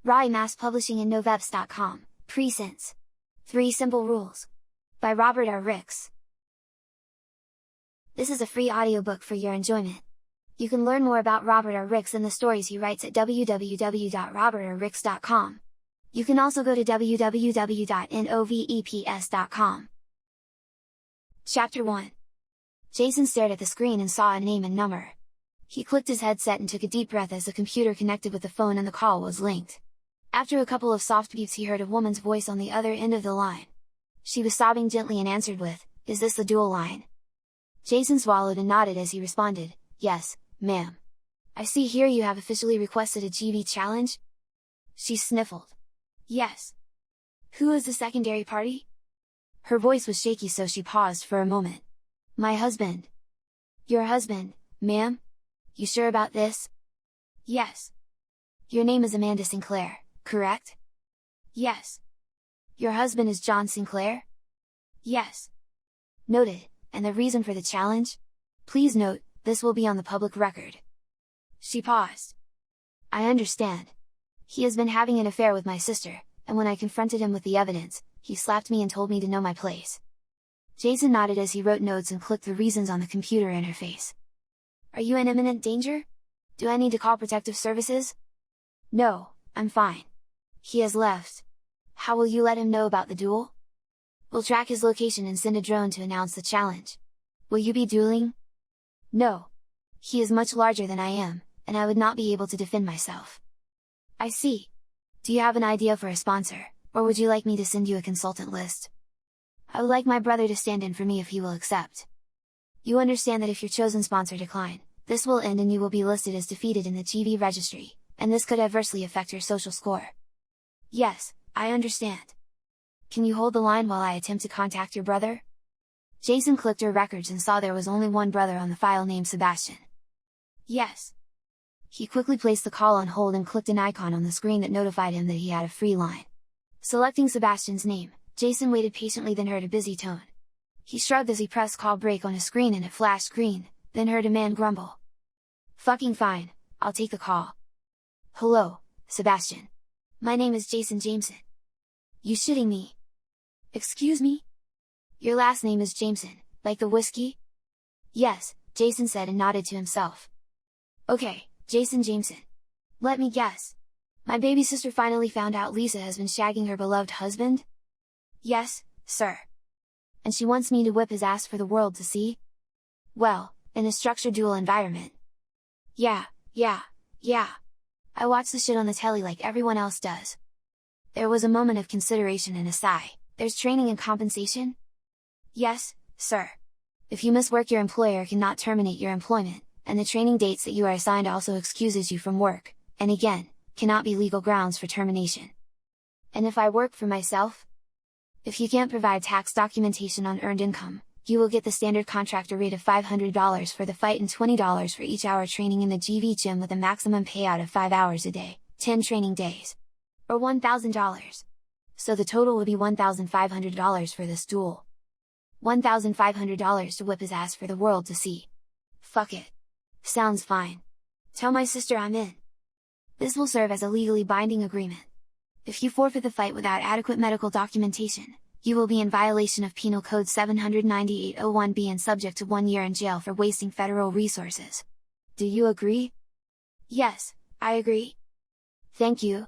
Rai Mass Publishing and NovEps.com, Presents. 3 Simple Rules. By Robert R. Ricks. This is a free audiobook for your enjoyment. You can learn more about Robert R. Ricks and the stories he writes at www.robertrricks.com. You can also go to www.noveps.com. Chapter 1. Jason stared at the screen and saw a name and number. He clicked his headset and took a deep breath as the computer connected with the phone and the call was linked. After a couple of soft beeps he heard a woman's voice on the other end of the line. She was sobbing gently and answered with, "Is this the dual line?" Jason swallowed and nodded as he responded, "Yes, ma'am. I see here you have officially requested a GV challenge?" She sniffled. "Yes. Who is the secondary party?" Her voice was shaky so she paused for a moment. "My husband." "Your husband, ma'am? You sure about this?" "Yes." "Your name is Amanda Sinclair, correct?" "Yes." "Your husband is John Sinclair?" "Yes." "Noted, and the reason for the challenge? Please note, this will be on the public record." She paused. "I understand. He has been having an affair with my sister, and when I confronted him with the evidence, he slapped me and told me to know my place." Jason nodded as he wrote notes and clicked the reasons on the computer interface. "Are you in imminent danger? Do I need to call protective services?" "No, I'm fine. He has left. How will you let him know about the duel?" "We'll track his location and send a drone to announce the challenge." "Will you be dueling?" "No. He is much larger than I am, and I would not be able to defend myself." "I see. Do you have an idea for a sponsor, or would you like me to send you a consultant list?" "I would like my brother to stand in for me if he will accept." "You understand that if your chosen sponsor decline, this will end and you will be listed as defeated in the GV registry, and this could adversely affect your social score." "Yes, I understand. Can you hold the line while I attempt to contact your brother?" Jason clicked her records and saw there was only one brother on the file named Sebastian. "Yes." He quickly placed the call on hold and clicked an icon on the screen that notified him that he had a free line. Selecting Sebastian's name, Jason waited patiently then heard a busy tone. He shrugged as he pressed call break on his screen and it flashed green, then heard a man grumble. "Fucking fine, I'll take the call." "Hello, Sebastian. My name is Jason Jameson." "You shitting me? Excuse me? Your last name is Jameson, like the whiskey?" "Yes," Jason said and nodded to himself. "Okay, Jason Jameson. Let me guess. My baby sister finally found out Lisa has been shagging her beloved husband?" "Yes, sir. And she wants me to whip his ass for the world to see?" "Well, in a structured dual environment." Yeah. I watch the shit on the telly like everyone else does." There was a moment of consideration and a sigh. "There's training and compensation?" "Yes, sir. If you miss work your employer cannot terminate your employment, and the training dates that you are assigned also excuses you from work, and again, cannot be legal grounds for termination." "And if I work for myself?" "If you can't provide tax documentation on earned income, you will get the standard contractor rate of $500 for the fight and $20 for each hour training in the GV gym with a maximum payout of 5 hours a day, 10 training days. Or $1,000. So the total would be $1,500 for this duel. $1,500 to whip his ass for the world to see. Fuck it. Sounds fine. Tell my sister I'm in." This will serve as a legally binding agreement. If you forfeit the fight without adequate medical documentation, you will be in violation of Penal Code 798-01B and subject to 1 year in jail for wasting federal resources. Do you agree?" "Yes, I agree." "Thank you."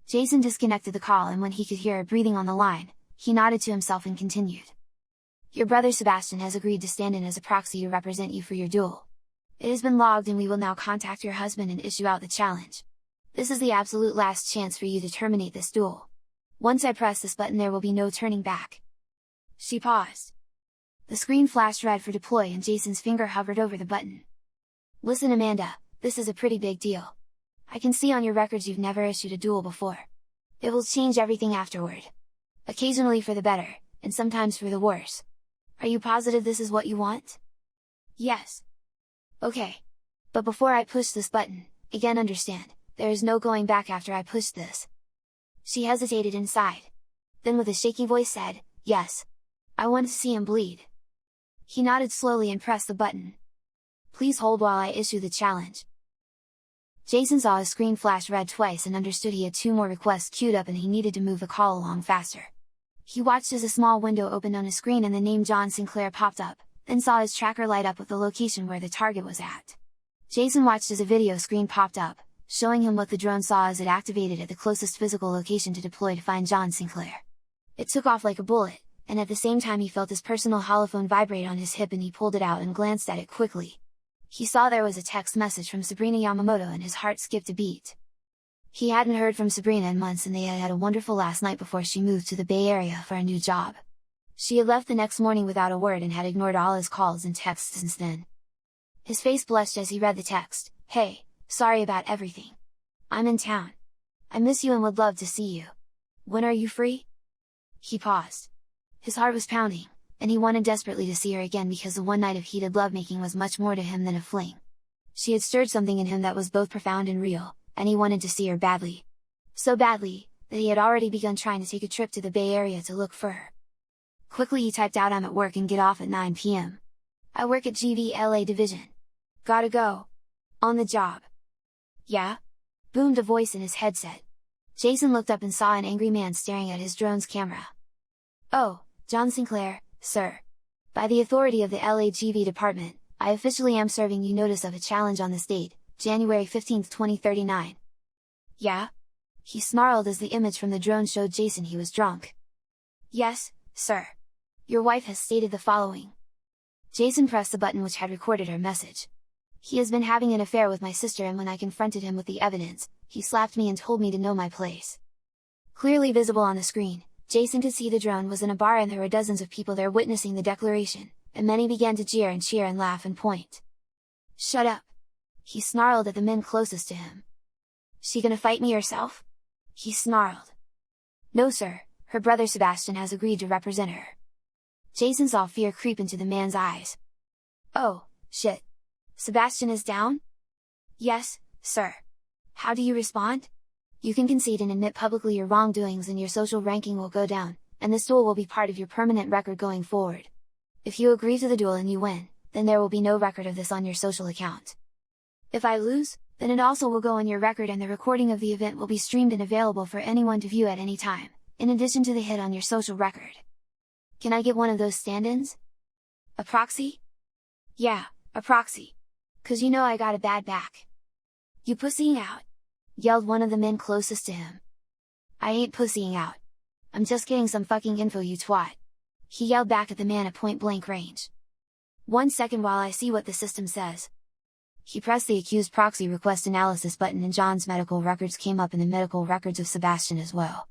Jason disconnected the call and when he could hear her breathing on the line, he nodded to himself and continued. "Your brother Sebastian has agreed to stand in as a proxy to represent you for your duel. It has been logged and we will now contact your husband and issue out the challenge. This is the absolute last chance for you to terminate this duel. Once I press this button there will be no turning back." She paused. The screen flashed red for deploy and Jason's finger hovered over the button. "Listen Amanda, this is a pretty big deal. I can see on your records you've never issued a duel before. It will change everything afterward. Occasionally for the better, and sometimes for the worse. Are you positive this is what you want?" "Yes." "Okay. But before I push this button, again understand, there is no going back after I push this." She hesitated and sighed. Then with a shaky voice said, "Yes. I want to see him bleed." He nodded slowly and pressed the button. "Please hold while I issue the challenge." Jason saw his screen flash red twice and understood he had 2 more requests queued up and he needed to move the call along faster. He watched as a small window opened on his screen and the name John Sinclair popped up, then saw his tracker light up with the location where the target was at. Jason watched as a video screen popped up, showing him what the drone saw as it activated at the closest physical location to deploy to find John Sinclair. It took off like a bullet, and at the same time he felt his personal holophone vibrate on his hip and he pulled it out and glanced at it quickly. He saw there was a text message from Sabrina Yamamoto and his heart skipped a beat. He hadn't heard from Sabrina in months and they had had a wonderful last night before she moved to the Bay Area for a new job. She had left the next morning without a word and had ignored all his calls and texts since then. His face blushed as he read the text. "Hey, sorry about everything. I'm in town. I miss you and would love to see you. When are you free?" He paused. His heart was pounding, and he wanted desperately to see her again because the one night of heated lovemaking was much more to him than a fling. She had stirred something in him that was both profound and real, and he wanted to see her badly. So badly, that he had already begun trying to take a trip to the Bay Area to look for her. Quickly he typed out, "I'm at work and get off at 9 p.m. I work at GVLA Division. Gotta go. On the job." "Yeah?" boomed a voice in his headset. Jason looked up and saw an angry man staring at his drone's camera. "Oh, John Sinclair, sir. By the authority of the LAGV department, I officially am serving you notice of a challenge on this date, January 15, 2039. "Yeah?" He snarled as the image from the drone showed Jason he was drunk. "Yes, sir. Your wife has stated the following." Jason pressed the button which had recorded her message. "He has been having an affair with my sister and when I confronted him with the evidence, he slapped me and told me to know my place." Clearly visible on the screen, Jason could see the drone was in a bar and there were dozens of people there witnessing the declaration, and many began to jeer and cheer and laugh and point. "Shut up!" he snarled at the men closest to him. "She gonna fight me herself?" he snarled. "No sir, her brother Sebastian has agreed to represent her." Jason saw fear creep into the man's eyes. "Oh, shit! Sebastian is down?" "Yes, sir." "How do you respond?" "You can concede and admit publicly your wrongdoings and your social ranking will go down, and this duel will be part of your permanent record going forward. If you agree to the duel and you win, then there will be no record of this on your social account. If I lose, then it also will go on your record and the recording of the event will be streamed and available for anyone to view at any time, in addition to the hit on your social record. Can I get one of those stand-ins? A proxy?" "Yeah, a proxy. 'Cause you know I got a bad back." "You pussying out?" yelled one of the men closest to him. "I ain't pussying out. I'm just getting some fucking info, you twat," he yelled back at the man at point blank range. "1 second while I see what the system says." He pressed the accused proxy request analysis button and John's medical records came up in the medical records of Sebastian as well.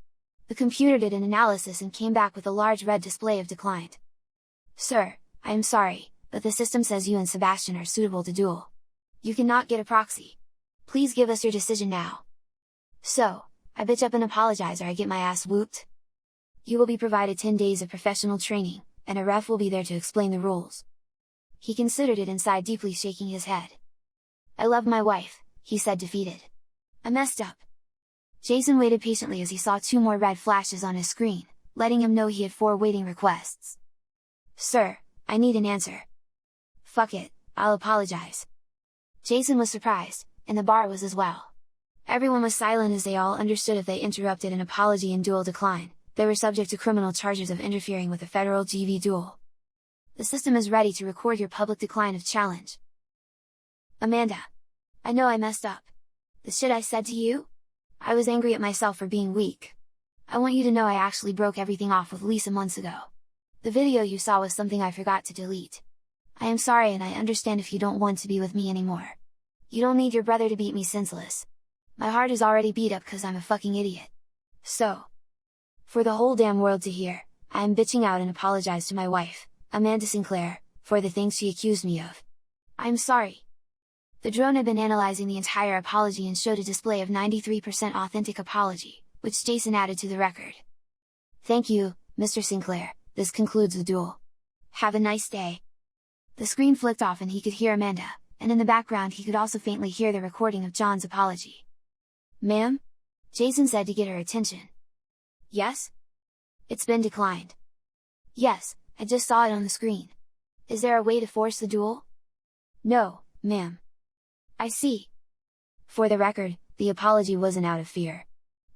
The computer did an analysis and came back with a large red display of declined. "Sir, I am sorry, but the system says you and Sebastian are suitable to duel. You cannot get a proxy. Please give us your decision now. So, I bitch up and apologize or I get my ass whooped? You will be provided 10 days of professional training, and a ref will be there to explain the rules." He considered it inside, deeply shaking his head. "I love my wife," he said defeated. "I messed up." Jason waited patiently as he saw 2 more red flashes on his screen, letting him know he had 4 waiting requests. "Sir, I need an answer." "Fuck it, I'll apologize." Jason was surprised, and the bar was as well. Everyone was silent as they all understood if they interrupted an apology and duel decline, they were subject to criminal charges of interfering with a federal GV duel. The system is ready to record your public decline of challenge. "Amanda. I know I messed up. The shit I said to you? I was angry at myself for being weak. I want you to know I actually broke everything off with Lisa months ago. The video you saw was something I forgot to delete. I am sorry and I understand if you don't want to be with me anymore. You don't need your brother to beat me senseless. My heart is already beat up 'cause I'm a fucking idiot. So, for the whole damn world to hear, I am bitching out and apologize to my wife, Amanda Sinclair, for the things she accused me of. I'm sorry." The drone had been analyzing the entire apology and showed a display of 93% authentic apology, which Jason added to the record. "Thank you, Mr. Sinclair, this concludes the duel. Have a nice day." The screen flicked off and he could hear Amanda, and in the background he could also faintly hear the recording of John's apology. "Ma'am?" Jason said to get her attention. "Yes?" "It's been declined." "Yes, I just saw it on the screen. Is there a way to force the duel?" "No, ma'am." "I see. For the record, the apology wasn't out of fear.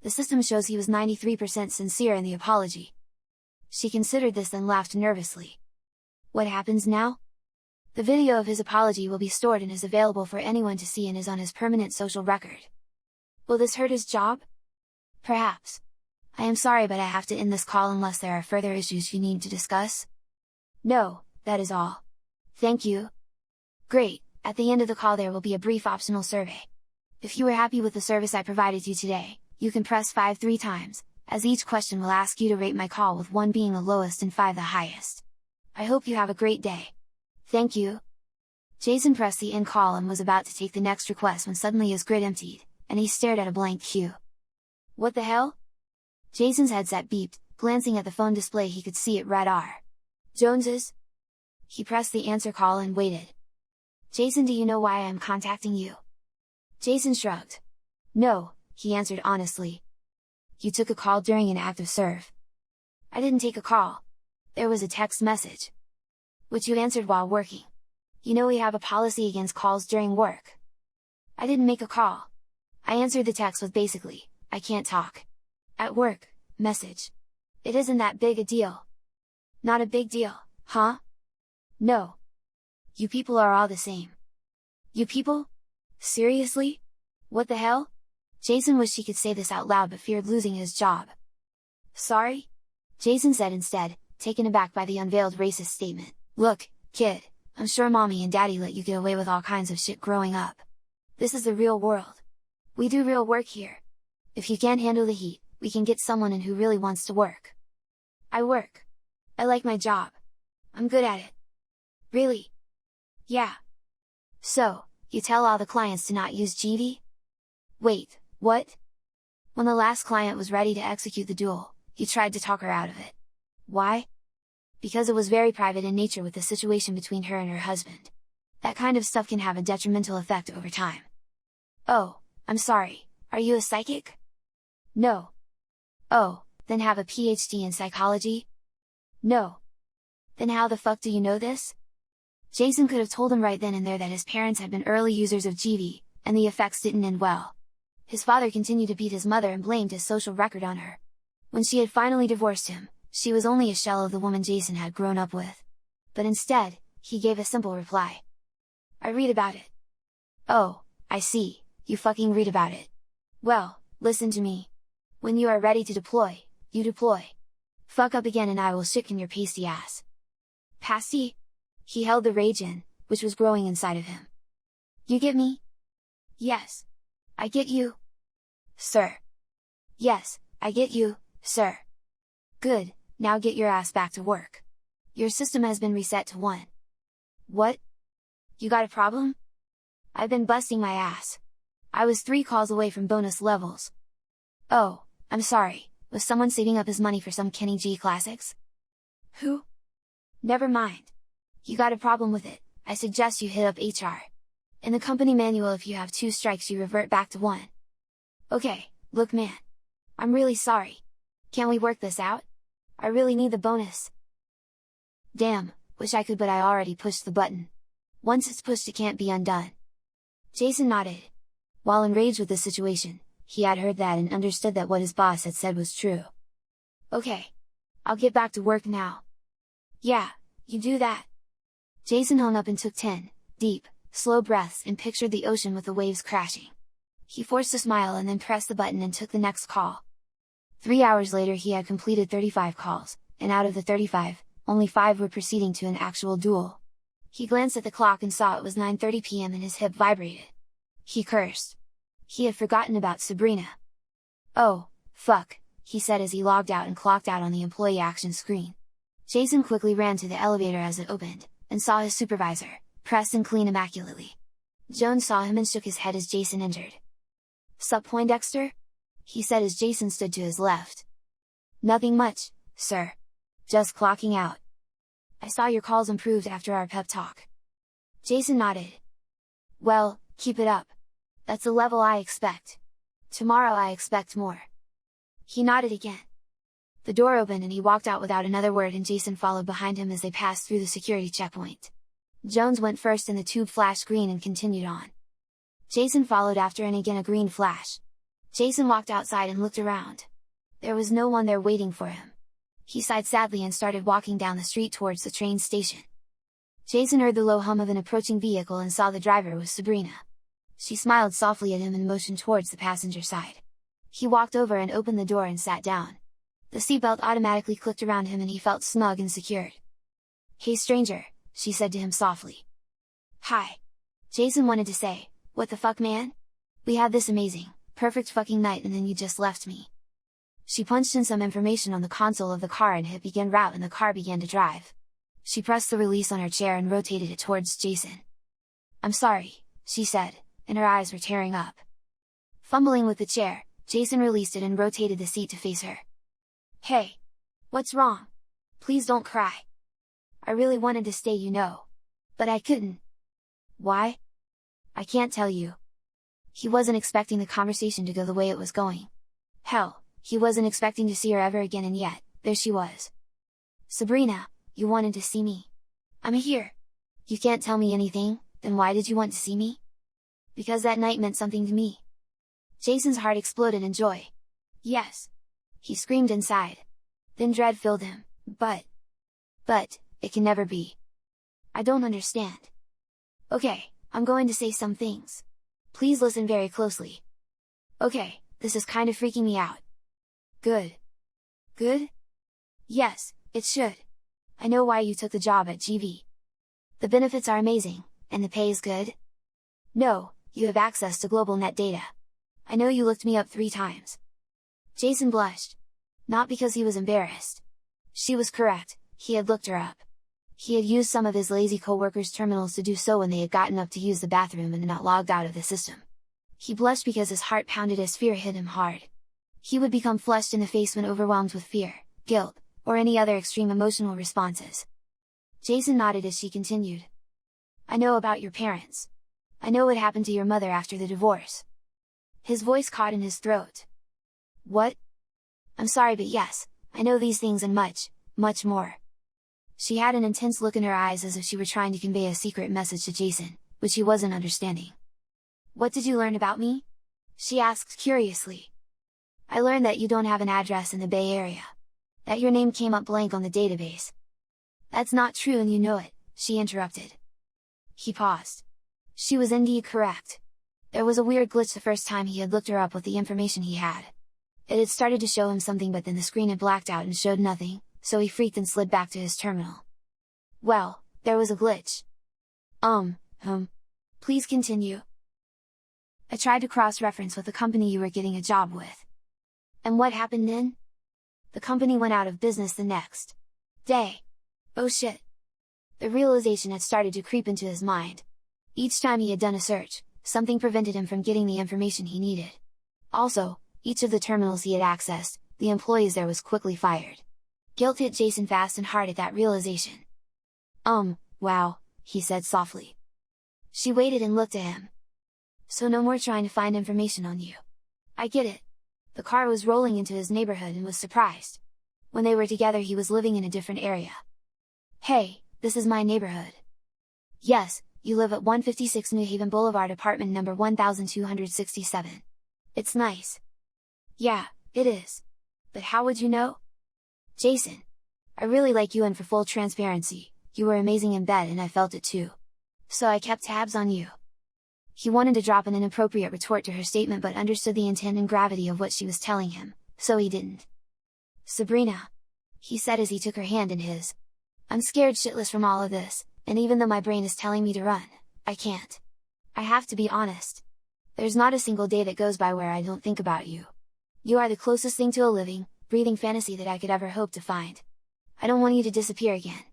The system shows he was 93% sincere in the apology. She considered this then laughed nervously. What happens now? The video of his apology will be stored and is available for anyone to see and is on his permanent social record. Will this hurt his job? Perhaps. I am sorry, but I have to end this call unless there are further issues you need to discuss. No, that is all. Thank you. Great, at the end of the call there will be a brief optional survey. If you are happy with the service I provided you today, you can press 5 3 times, as each question will ask you to rate my call with 1 being the lowest and 5 the highest. I hope you have a great day. Thank you. Jason pressed the end call and was about to take the next request when suddenly his grid emptied, and he stared at a blank queue. What the hell? Jason's headset beeped, glancing at the phone display he could see it read R. Jones's? He pressed the answer call and waited. Jason, do you know why I am contacting you? Jason shrugged. No, he answered honestly. You took a call during an active serve. I didn't take a call. There was a text message. Which you answered while working. You know we have a policy against calls during work. I didn't make a call. I answered the text with basically, I can't talk. At work, message. It isn't that big a deal. Not a big deal, huh? No. You people are all the same. You people? Seriously? What the hell? Jason wished he could say this out loud but feared losing his job. Sorry? Jason said instead, taken aback by the unveiled racist statement. Look, kid, I'm sure mommy and daddy let you get away with all kinds of shit growing up. This is the real world. We do real work here. If you can't handle the heat, we can get someone in who really wants to work. I work. I like my job. I'm good at it. Really? Yeah. So, you tell all the clients to not use GV? Wait, what? When the last client was ready to execute the duel, you tried to talk her out of it. Why? Because it was very private in nature with the situation between her and her husband. That kind of stuff can have a detrimental effect over time. Oh, I'm sorry, are you a psychic? No. Oh, then have a PhD in psychology? No. Then how the fuck do you know this? Jason could have told him right then and there that his parents had been early users of GV, and the effects didn't end well. His father continued to beat his mother and blamed his social record on her. When she had finally divorced him, she was only a shell of the woman Jason had grown up with. But instead, he gave a simple reply. I read about it. Oh, I see, you fucking read about it. Well, listen to me. When you are ready to deploy, you deploy. Fuck up again and I will chicken your pasty ass. Pasty? He held the rage in, which was growing inside of him. You get me? Yes. I get you. Sir. Yes, I get you, sir. Good, now get your ass back to work. Your system has been reset to 1. What? You got a problem? I've been busting my ass. I was 3 calls away from bonus levels. Oh, I'm sorry, was someone saving up his money for some Kenny G classics? Who? Never mind. You got a problem with it, I suggest you hit up HR. In the company manual if you have 2 strikes you revert back to 1. Okay, look man. I'm really sorry. Can we work this out? I really need the bonus. Damn, wish I could but I already pushed the button. Once it's pushed it can't be undone. Jason nodded. While enraged with the situation, he had heard that and understood that what his boss had said was true. Okay. I'll get back to work now. Yeah, you do that. Jason hung up and took 10, deep, slow breaths and pictured the ocean with the waves crashing. He forced a smile and then pressed the button and took the next call. 3 hours later he had completed 35 calls, and out of the 35, only 5 were proceeding to an actual duel. He glanced at the clock and saw it was 9:30 p.m. and his hip vibrated. He cursed. He had forgotten about Sabrina. Oh, fuck, he said as he logged out and clocked out on the employee action screen. Jason quickly ran to the elevator as it opened, and saw his supervisor, pressed and clean immaculately. Jones saw him and shook his head as Jason entered. Sup Poindexter? He said as Jason stood to his left. Nothing much, sir. Just clocking out. I saw your calls improved after our pep talk. Jason nodded. Well, keep it up. That's the level I expect. Tomorrow I expect more. He nodded again. The door opened and he walked out without another word and Jason followed behind him as they passed through the security checkpoint. Jones went first and the tube flashed green and continued on. Jason followed after, and again a green flash. Jason walked outside and looked around. There was no one there waiting for him. He sighed sadly and started walking down the street towards the train station. Jason heard the low hum of an approaching vehicle and saw the driver was Sabrina. She smiled softly at him and motioned towards the passenger side. He walked over and opened the door and sat down. The seatbelt automatically clicked around him and he felt snug and secured. "Hey stranger," she said to him softly. "Hi." Jason wanted to say, "What the fuck, man? We had this amazing, perfect fucking night and then you just left me." She punched in some information on the console of the car and hit begin route, and the car began to drive. She pressed the release on her chair and rotated it towards Jason. "I'm sorry," she said, and her eyes were tearing up. Fumbling with the chair, Jason released it and rotated the seat to face her. "Hey! What's wrong? Please don't cry. I really wanted to stay, you know. But I couldn't." "Why?" "I can't tell you." He wasn't expecting the conversation to go the way it was going. Hell, he wasn't expecting to see her ever again, and yet, there she was. "Sabrina, you wanted to see me. I'm here." "You can't tell me anything, then why did you want to see me?" "Because that night meant something to me." Jason's heart exploded in joy. "Yes!" He screamed inside. Then dread filled him. But, it can never be. "I don't understand." "Okay, I'm going to say some things. Please listen very closely." "Okay, this is kind of freaking me out." "Good. Good? Yes, it should. I know why you took the job at GV. The benefits are amazing, and the pay is good?" "No, you have access to global net data. I know you looked me up 3 times. Jason blushed. Not because he was embarrassed. She was correct, he had looked her up. He had used some of his lazy co-workers' terminals to do so when they had gotten up to use the bathroom and not logged out of the system. He blushed because his heart pounded as fear hit him hard. He would become flushed in the face when overwhelmed with fear, guilt, or any other extreme emotional responses. Jason nodded as she continued. "I know about your parents. I know what happened to your mother after the divorce." His voice caught in his throat. "What?" "I'm sorry, but yes, I know these things and much, much more." She had an intense look in her eyes as if she were trying to convey a secret message to Jason, which he wasn't understanding. "What did you learn about me?" she asked curiously. "I learned that you don't have an address in the Bay Area. That your name came up blank on the database." "That's not true and you know it," she interrupted. He paused. She was indeed correct. There was a weird glitch the first time he had looked her up with the information he had. It had started to show him something, but then the screen had blacked out and showed nothing, so he freaked and slid back to his terminal. "Well, there was a glitch." Please continue." "I tried to cross-reference with the company you were getting a job with." "And what happened then?" "The company went out of business the next day." "Oh shit." The realization had started to creep into his mind. Each time he had done a search, something prevented him from getting the information he needed. Also, each of the terminals he had accessed, the employees there was quickly fired. Guilt hit Jason fast and hard at that realization. Wow," he said softly. She waited and looked at him. "So no more trying to find information on you. I get it." The car was rolling into his neighborhood and was surprised. When they were together he was living in a different area. "Hey, this is my neighborhood." "Yes, you live at 156 New Haven Boulevard, apartment number 1267. It's nice." "Yeah, it is. But how would you know?" "Jason. I really like you, and for full transparency, you were amazing in bed and I felt it too. So I kept tabs on you." He wanted to drop an inappropriate retort to her statement but understood the intent and gravity of what she was telling him, so he didn't. "Sabrina," he said as he took her hand in his. "I'm scared shitless from all of this, and even though my brain is telling me to run, I can't. I have to be honest. There's not a single day that goes by where I don't think about you. You are the closest thing to a living, breathing fantasy that I could ever hope to find. I don't want you to disappear again."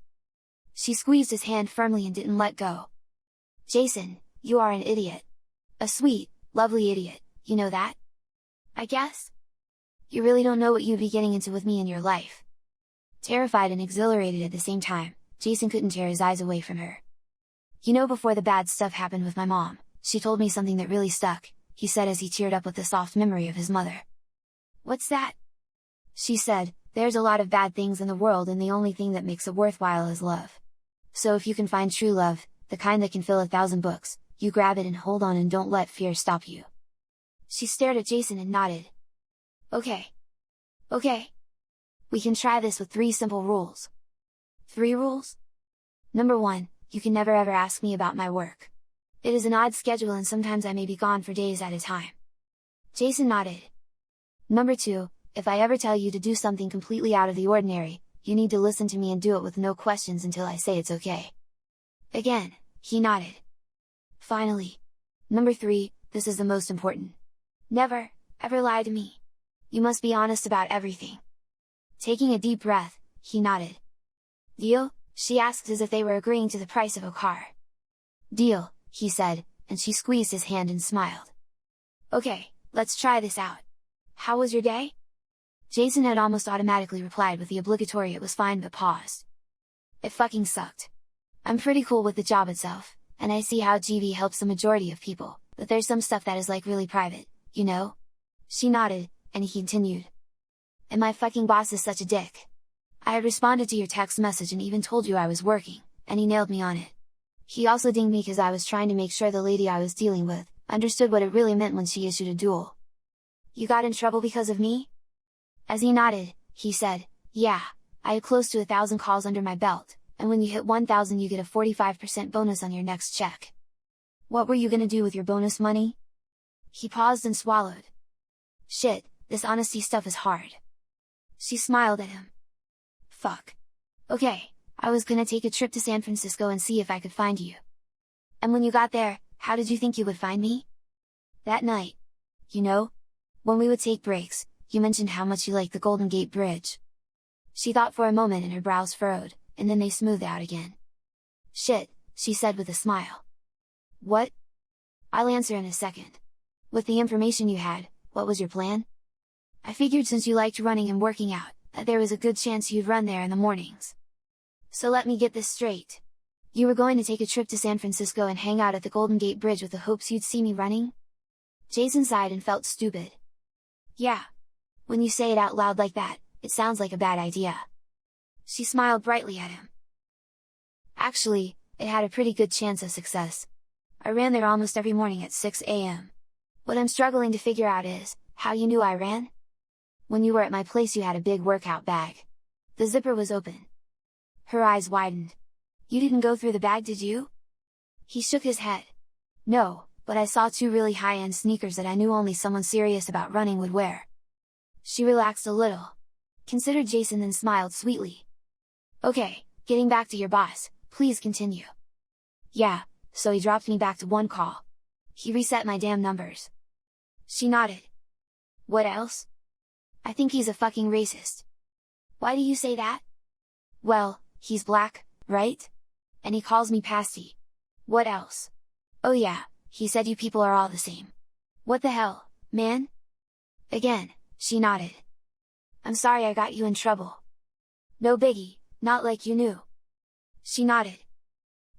She squeezed his hand firmly and didn't let go. "Jason, you are an idiot. A sweet, lovely idiot, you know that? I guess? You really don't know what you'd be getting into with me in your life." Terrified and exhilarated at the same time, Jason couldn't tear his eyes away from her. "You know, before the bad stuff happened with my mom, she told me something that really stuck," he said as he teared up with the soft memory of his mother. "What's that?" She said, "There's a lot of bad things in the world and the only thing that makes it worthwhile is love. So if you can find true love, the kind that can fill 1,000 books, You grab it and hold on and don't let fear stop you. She stared at Jason and nodded. Okay. Okay. We can try this with 3 simple rules. 3 rules? Number 1, you can never ever ask me about my work. It is an odd schedule and sometimes I may be gone for days at a time. Jason nodded. Number 2, if I ever tell you to do something completely out of the ordinary, you need to listen to me and do it with no questions until I say it's okay. Again, he nodded. Finally. Number 3, this is the most important. Never, ever lie to me. You must be honest about everything. Taking a deep breath, he nodded. Deal? She asked as if they were agreeing to the price of a car. Deal, he said, and she squeezed his hand and smiled. Okay, let's try this out. How was your day? Jason had almost automatically replied with the obligatory "it was fine" but paused. It fucking sucked. I'm pretty cool with the job itself, and I see how GV helps the majority of people, but there's some stuff that is like really private, you know? She nodded, and he continued. And my fucking boss is such a dick. I had responded to your text message and even told you I was working, and he nailed me on it. He also dinged me cause I was trying to make sure the lady I was dealing with understood what it really meant when she issued a duel. You got in trouble because of me? As he nodded, he said, yeah, I had close to 1,000 calls under my belt, and when you hit 1,000 you get a 45% bonus on your next check. What were you gonna do with your bonus money? He paused and swallowed. Shit, this honesty stuff is hard. She smiled at him. Fuck. Okay, I was gonna take a trip to San Francisco and see if I could find you. And when you got there, how did you think you would find me? That night. You know? When we would take breaks, you mentioned how much you liked the Golden Gate Bridge. She thought for a moment and her brows furrowed, and then they smoothed out again. Shit, she said with a smile. What? I'll answer in a second. With the information you had, what was your plan? I figured since you liked running and working out, that there was a good chance you'd run there in the mornings. So let me get this straight. You were going to take a trip to San Francisco and hang out at the Golden Gate Bridge with the hopes you'd see me running? Jason sighed and felt stupid. Yeah. When you say it out loud like that, it sounds like a bad idea. She smiled brightly at him. Actually, it had a pretty good chance of success. I ran there almost every morning at 6 a.m. What I'm struggling to figure out is, how you knew I ran? When you were at my place you had a big workout bag. The zipper was open. Her eyes widened. You didn't go through the bag, did you? He shook his head. No, but I saw 2 really high-end sneakers that I knew only someone serious about running would wear. She relaxed a little. Considered Jason then smiled sweetly. Okay, getting back to your boss, please continue. Yeah, so he dropped me back to 1 call. He reset my damn numbers. She nodded. What else? I think he's a fucking racist. Why do you say that? Well, he's black, right? And he calls me pasty. What else? Oh yeah, he said you people are all the same. What the hell, man? Again, she nodded. I'm sorry I got you in trouble. No biggie, not like you knew. She nodded.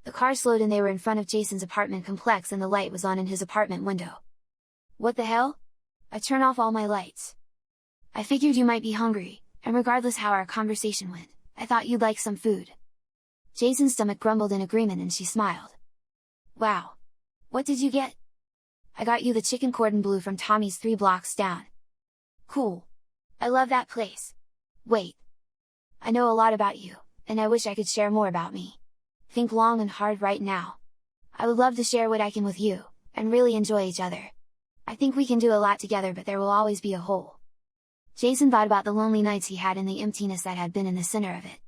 The car slowed and they were in front of Jason's apartment complex and the light was on in his apartment window. What the hell? I turn off all my lights. I figured you might be hungry, and regardless how our conversation went, I thought you'd like some food. Jason's stomach grumbled in agreement and she smiled. Wow! What did you get? I got you the chicken cordon bleu from Tommy's 3 blocks down. Cool! I love that place! Wait! I know a lot about you, and I wish I could share more about me. Think long and hard right now. I would love to share what I can with you, and really enjoy each other. I think we can do a lot together but there will always be a hole. Jason thought about the lonely nights he had and the emptiness that had been in the center of it.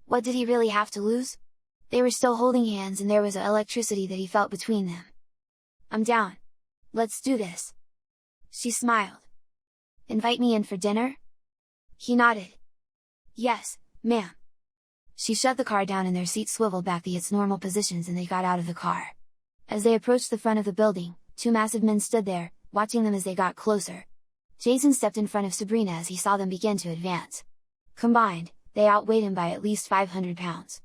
What did he really have to lose? They were still holding hands and there was an electricity that he felt between them. I'm down. Let's do this. She smiled. Invite me in for dinner? He nodded. Yes, ma'am. She shut the car down and their seats swiveled back to its normal positions and they got out of the car. As they approached the front of the building, 2 massive men stood there, watching them as they got closer. Jason stepped in front of Sabrina as he saw them begin to advance. Combined, they outweighed him by at least 500 pounds.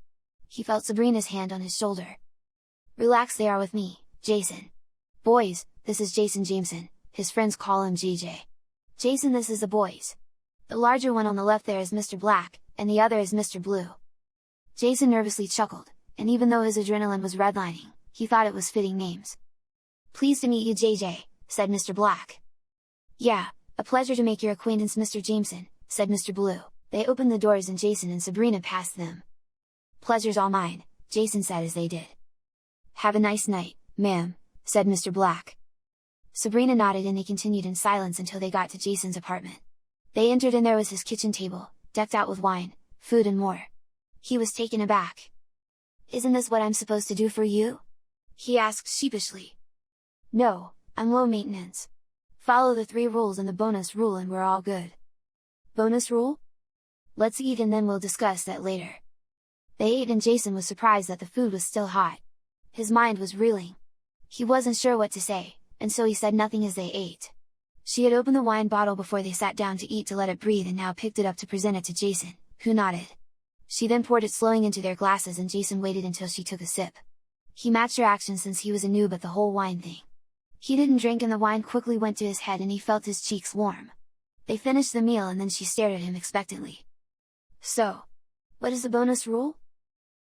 He felt Sabrina's hand on his shoulder. Relax, they are with me, Jason. Boys, this is Jason Jameson, his friends call him JJ. Jason, this is the boys. The larger one on the left there is Mr. Black, and the other is Mr. Blue. Jason nervously chuckled, and even though his adrenaline was redlining, he thought it was fitting names. Pleased to meet you, JJ, said Mr. Black. Yeah, a pleasure to make your acquaintance, Mr. Jameson, said Mr. Blue. They opened the doors and Jason and Sabrina passed them. Pleasure's all mine, Jason said as they did. Have a nice night, ma'am, said Mr. Black. Sabrina nodded and they continued in silence until they got to Jason's apartment. They entered and there was his kitchen table, decked out with wine, food and more. He was taken aback. Isn't this what I'm supposed to do for you? He asked sheepishly. No, I'm low maintenance. Follow the 3 rules and the bonus rule and we're all good. Bonus rule? Let's eat and then we'll discuss that later. They ate and Jason was surprised that the food was still hot. His mind was reeling. He wasn't sure what to say, and so he said nothing as they ate. She had opened the wine bottle before they sat down to eat to let it breathe and now picked it up to present it to Jason, who nodded. She then poured it slowly into their glasses and Jason waited until she took a sip. He matched her action since he was a noob at the whole wine thing. He didn't drink and the wine quickly went to his head and he felt his cheeks warm. They finished the meal and then she stared at him expectantly. So, what is the bonus rule?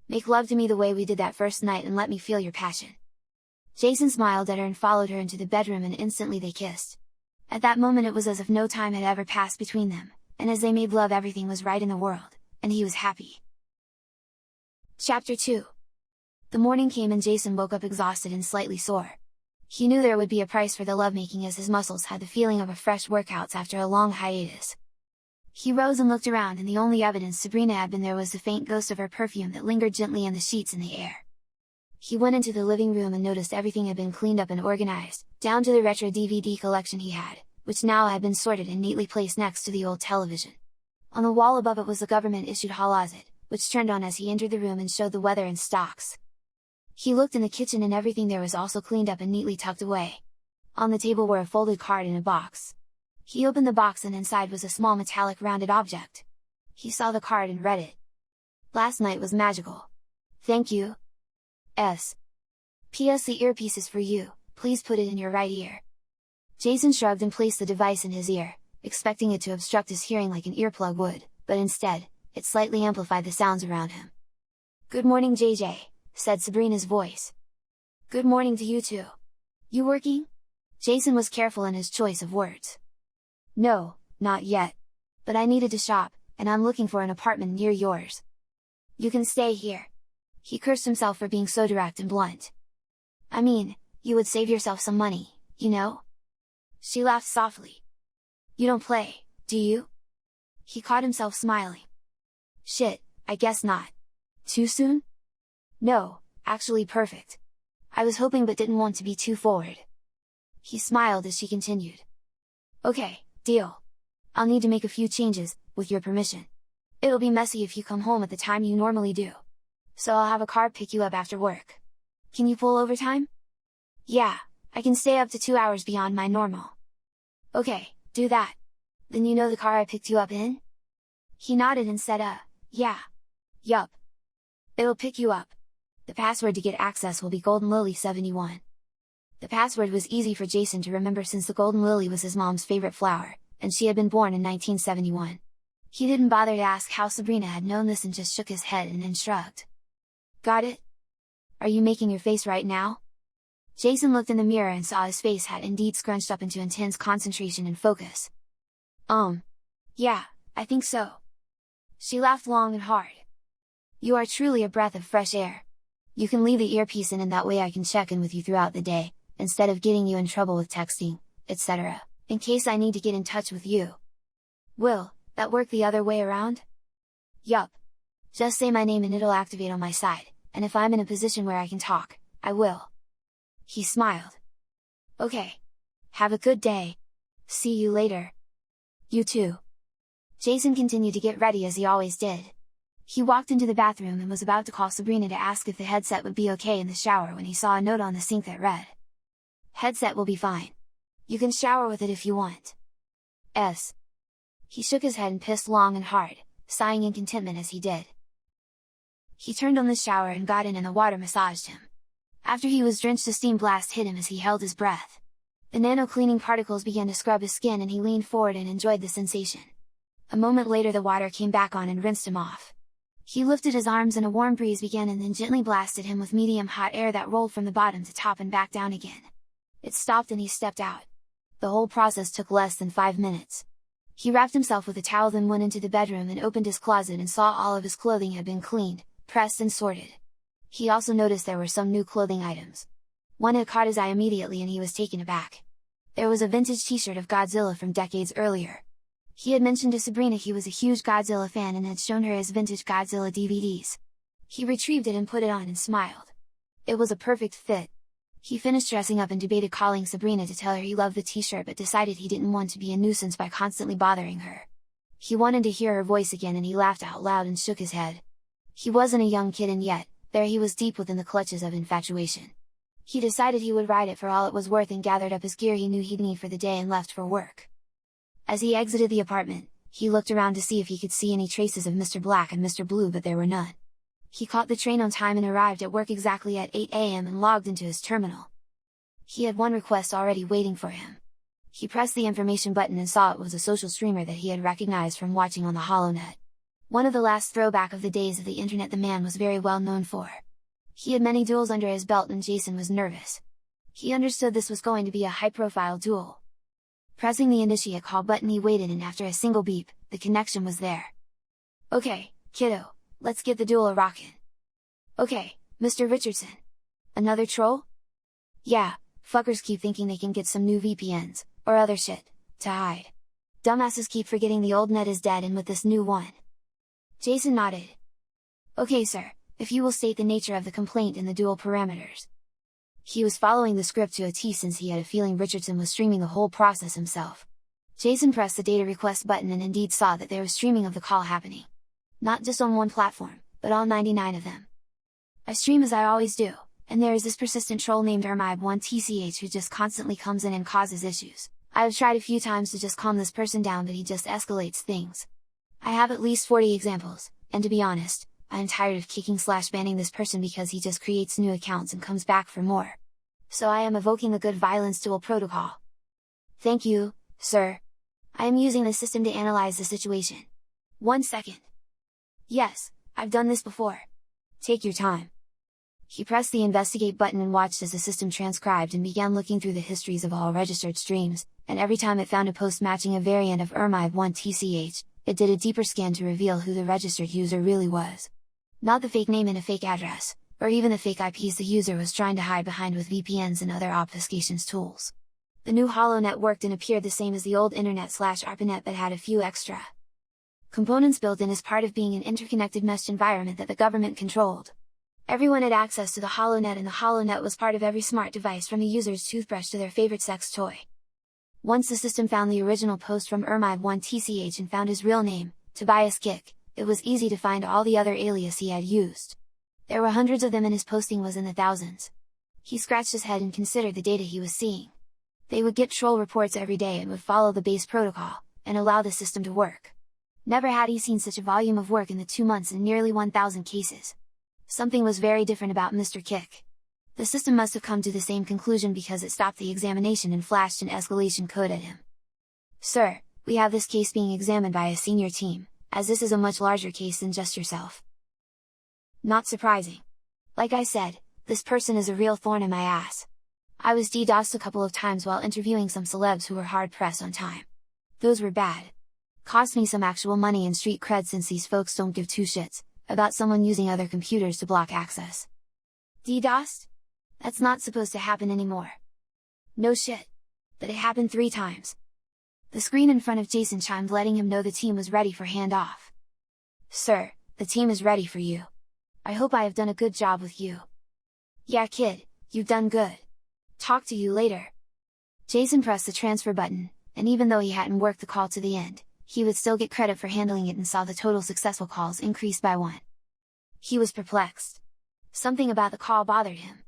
Make love to me the way we did that first night and let me feel your passion. Jason smiled at her and followed her into the bedroom and instantly they kissed. At that moment it was as if no time had ever passed between them, and as they made love everything was right in the world, and he was happy. Chapter 2. The morning came and Jason woke up exhausted and slightly sore. He knew there would be a price for the lovemaking as his muscles had the feeling of a fresh workouts after a long hiatus. He rose and looked around and the only evidence Sabrina had been there was the faint ghost of her perfume that lingered gently in the sheets in the air. He went into the living room and noticed everything had been cleaned up and organized, down to the retro DVD collection he had, which now had been sorted and neatly placed next to the old television. On the wall above it was the government-issued Halazit, which turned on as he entered the room and showed the weather and stocks. He looked in the kitchen and everything there was also cleaned up and neatly tucked away. On the table were a folded card in a box. He opened the box and inside was a small metallic rounded object. He saw the card and read it. Last night was magical. Thank you. P.S. The earpiece is for you, please put it in your right ear. Jason shrugged and placed the device in his ear, expecting it to obstruct his hearing like an earplug would, but instead, it slightly amplified the sounds around him. Good morning, JJ, said Sabrina's voice. Good morning to you too. You working? Jason was careful in his choice of words. No, not yet. But I needed to shop, and I'm looking for an apartment near yours. You can stay here. He cursed himself for being so direct and blunt. I mean, you would save yourself some money, you know? She laughed softly. You don't play, do you? He caught himself smiling. Shit, I guess not. Too soon? No, actually perfect. I was hoping but didn't want to be too forward. He smiled as she continued. Okay, deal. I'll need to make a few changes, with your permission. It'll be messy if you come home at the time you normally do. So I'll have a car pick you up after work. Can you pull overtime? Yeah, I can stay up to 2 hours beyond my normal. Okay, do that. Then you know the car I picked you up in? He nodded and said yeah. Yup. It'll pick you up. The password to get access will be Golden Lily 71. The password was easy for Jason to remember since the Golden Lily was his mom's favorite flower, and she had been born in 1971. He didn't bother to ask how Sabrina had known this and just shook his head and then shrugged. Got it? Are you making your face right now? Jason looked in the mirror and saw his face had indeed scrunched up into intense concentration and focus. Yeah, I think so. She laughed long and hard. You are truly a breath of fresh air. You can leave the earpiece in and that way I can check in with you throughout the day, instead of getting you in trouble with texting, etc., in case I need to get in touch with you. Will that work the other way around? Yup. Just say my name and it'll activate on my side, and if I'm in a position where I can talk, I will. He smiled. Okay. Have a good day. See you later. You too. Jason continued to get ready as he always did. He walked into the bathroom and was about to call Sabrina to ask if the headset would be okay in the shower when he saw a note on the sink that read, "Headset will be fine. You can shower with it if you want. S." He shook his head and pissed long and hard, sighing in contentment as he did. He turned on the shower and got in and the water massaged him. After he was drenched, a steam blast hit him as he held his breath. The nano-cleaning particles began to scrub his skin and he leaned forward and enjoyed the sensation. A moment later the water came back on and rinsed him off. He lifted his arms and a warm breeze began and then gently blasted him with medium hot air that rolled from the bottom to top and back down again. It stopped and he stepped out. The whole process took less than 5 minutes. He wrapped himself with a towel, then went into the bedroom and opened his closet and saw all of his clothing had been cleaned, pressed and sorted. He also noticed there were some new clothing items. One had caught his eye immediately and he was taken aback. There was a vintage t-shirt of Godzilla from decades earlier. He had mentioned to Sabrina he was a huge Godzilla fan and had shown her his vintage Godzilla DVDs. He retrieved it and put it on and smiled. It was a perfect fit. He finished dressing up and debated calling Sabrina to tell her he loved the t-shirt, but decided he didn't want to be a nuisance by constantly bothering her. He wanted to hear her voice again and he laughed out loud and shook his head. He wasn't a young kid and yet, there he was deep within the clutches of infatuation. He decided he would ride it for all it was worth and gathered up his gear he knew he'd need for the day and left for work. As he exited the apartment, he looked around to see if he could see any traces of Mr. Black and Mr. Blue, but there were none. He caught the train on time and arrived at work exactly at 8 a.m. and logged into his terminal. He had one request already waiting for him. He pressed the information button and saw it was a social streamer that he had recognized from watching on the HoloNet. One of the last throwback of the days of the internet the man was very well known for. He had many duels under his belt and Jason was nervous. He understood this was going to be a high-profile duel. Pressing the initiate call button he waited and after a single beep, the connection was there. "Okay, kiddo, let's get the duel a-rockin'." "Okay, Mr. Richardson. Another troll?" "Yeah, fuckers keep thinking they can get some new VPNs, or other shit, to hide. Dumbasses keep forgetting the old net is dead and with this new one." Jason nodded. "Okay sir, if you will state the nature of the complaint and the dual parameters." He was following the script to a T since he had a feeling Richardson was streaming the whole process himself. Jason pressed the data request button and indeed saw that there was streaming of the call happening. Not just on one platform, but all 99 of them. "I stream as I always do, and there is this persistent troll named Ermib1TCH who just constantly comes in and causes issues. I have tried a few times to just calm this person down but he just escalates things. I have at least 40 examples, and to be honest, I am tired of kicking/banning this person because he just creates new accounts and comes back for more. So I am evoking the good violence dual protocol." "Thank you, sir. I am using the system to analyze the situation. 1 second. "Yes, I've done this before. Take your time." He pressed the investigate button and watched as the system transcribed and began looking through the histories of all registered streams, and every time it found a post matching a variant of Ermib1TCH, it did a deeper scan to reveal who the registered user really was. Not the fake name and a fake address, or even the fake IPs the user was trying to hide behind with VPNs and other obfuscations tools. The new HoloNet worked and appeared the same as the old internet/ARPANET but had a few extra components built in as part of being an interconnected meshed environment that the government controlled. Everyone had access to the HoloNet and the HoloNet was part of every smart device from the user's toothbrush to their favorite sex toy. Once the system found the original post from Ermib1TCH and found his real name, Tobias Kick, it was easy to find all the other alias he had used. There were hundreds of them and his posting was in the thousands. He scratched his head and considered the data he was seeing. They would get troll reports every day and would follow the base protocol, and allow the system to work. Never had he seen such a volume of work in the 2 months and nearly 1,000 cases. Something was very different about Mr. Kick. The system must have come to the same conclusion because it stopped the examination and flashed an escalation code at him. "Sir, we have this case being examined by a senior team, as this is a much larger case than just yourself." Not surprising. Like I said, this person is a real thorn in my ass. I was DDoSed a couple of times while interviewing some celebs who were hard pressed on time. Those were bad. Cost me some actual money and street cred since these folks don't give two shits about someone using other computers to block access. DDoSed? That's not supposed to happen anymore. No shit. But it happened 3 times. The screen in front of Jason chimed letting him know the team was ready for handoff. "Sir, the team is ready for you. I hope I have done a good job with you." "Yeah kid, you've done good. Talk to you later." Jason pressed the transfer button, and even though he hadn't worked the call to the end, he would still get credit for handling it and saw the total successful calls increase by 1. He was perplexed. Something about the call bothered him.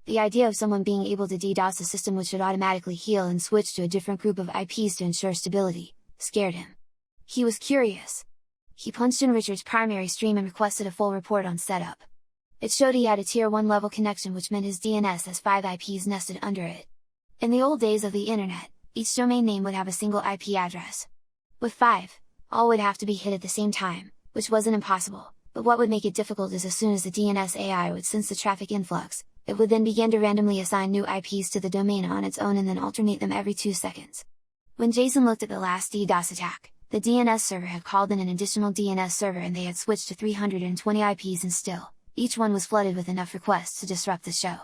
The idea of someone being able to DDoS a system which should automatically heal and switch to a different group of IPs to ensure stability, scared him. He was curious. He punched in Richard's primary stream and requested a full report on setup. It showed he had a tier 1 level connection which meant his DNS has 5 IPs nested under it. In the old days of the internet, each domain name would have a single IP address. With 5, all would have to be hit at the same time, which wasn't impossible, but what would make it difficult is as soon as the DNS AI would sense the traffic influx, It would then begin to randomly assign new IPs to the domain on its own and then alternate them every 2 seconds. When Jason looked at the last DDoS attack, the DNS server had called in an additional DNS server and they had switched to 320 IPs, and still, each one was flooded with enough requests to disrupt the show.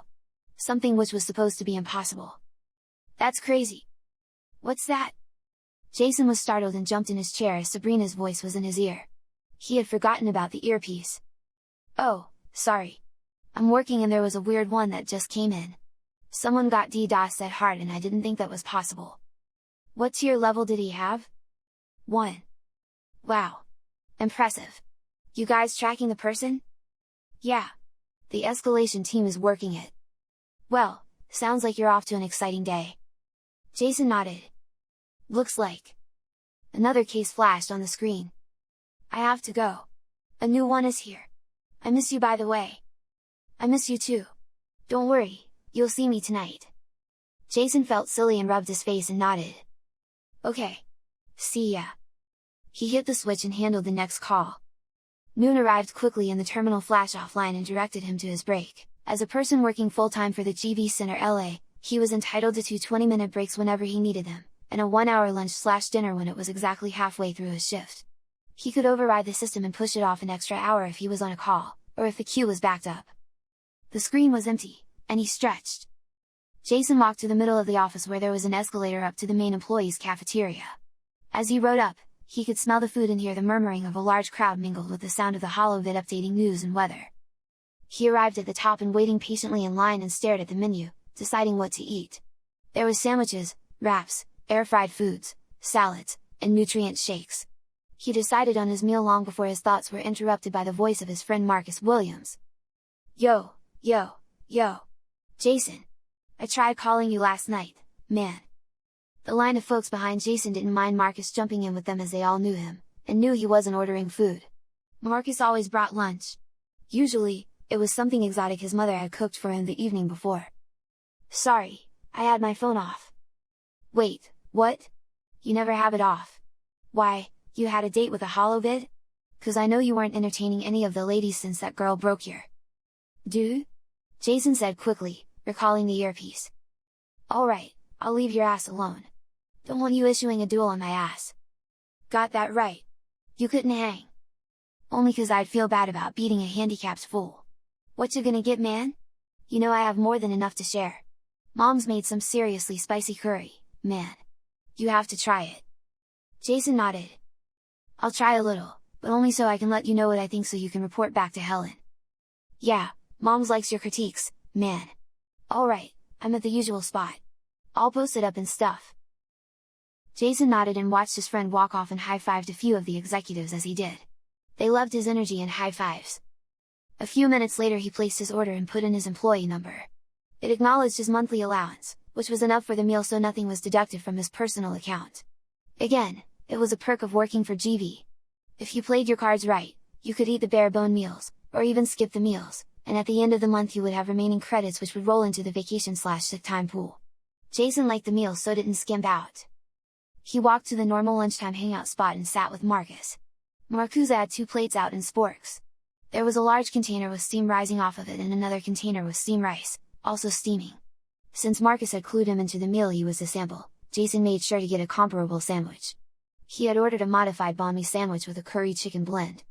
Something which was supposed to be impossible. That's crazy! What's that? Jason was startled and jumped in his chair as Sabrina's voice was in his ear. He had forgotten about the earpiece. Oh, sorry. I'm working and there was a weird one that just came in. Someone got DDoSed that hard and I didn't think that was possible. What tier level did he have? 1. Wow! Impressive! You guys tracking the person? Yeah. The escalation team is working it. Well, sounds like you're off to an exciting day. Jason nodded. Looks like. Another case flashed on the screen. I have to go. A new one is here. I miss you, by the way. I miss you too. Don't worry, you'll see me tonight. Jason felt silly and rubbed his face and nodded. Okay. See ya. He hit the switch and handled the next call. Noon arrived quickly and the terminal flashed offline and directed him to his break. As a person working full-time for the GV Center LA, he was entitled to 2 20-minute breaks whenever he needed them, and a 1-hour lunch/dinner when it was exactly halfway through his shift. He could override the system and push it off an extra hour if he was on a call, or if the queue was backed up. The screen was empty, and he stretched. Jason walked to the middle of the office where there was an escalator up to the main employees' cafeteria. As he rode up, he could smell the food and hear the murmuring of a large crowd mingled with the sound of the holovid updating news and weather. He arrived at the top and waiting patiently in line and stared at the menu, deciding what to eat. There was sandwiches, wraps, air-fried foods, salads, and nutrient shakes. He decided on his meal long before his thoughts were interrupted by the voice of his friend Marcus Williams. Yo! Jason! I tried calling you last night, man! The line of folks behind Jason didn't mind Marcus jumping in with them as they all knew him, and knew he wasn't ordering food. Marcus always brought lunch. Usually, it was something exotic his mother had cooked for him the evening before. Sorry, I had my phone off. Wait, what? You never have it off? Why, you had a date with a holovid? 'Cause I know you weren't entertaining any of the ladies since that girl broke your dude? Jason said quickly, recalling the earpiece. Alright, I'll leave your ass alone. Don't want you issuing a duel on my ass. Got that right. You couldn't hang. Only 'cause I'd feel bad about beating a handicapped fool. What you gonna get, man? You know I have more than enough to share. Mom's made some seriously spicy curry, man. You have to try it. Jason nodded. I'll try a little, but only so I can let you know what I think so you can report back to Helen. Yeah, Mom's likes your critiques, man. Alright, I'm at the usual spot. I'll post it up and stuff. Jason nodded and watched his friend walk off and high-fived a few of the executives as he did. They loved his energy and high fives. A few minutes later he placed his order and put in his employee number. It acknowledged his monthly allowance, which was enough for the meal so nothing was deducted from his personal account. Again, it was a perk of working for GV. If you played your cards right, you could eat the bare-bone meals, or even skip the meals, and at the end of the month you would have remaining credits which would roll into the vacation/sick time pool. Jason liked the meal so didn't skimp out. He walked to the normal lunchtime hangout spot and sat with Marcus. Marcus had 2 plates out and sporks. There was a large container with steam rising off of it and another container with steamed rice, also steaming. Since Marcus had clued him into the meal he was to sample, Jason made sure to get a comparable sandwich. He had ordered a modified banh sandwich with a curry chicken blend.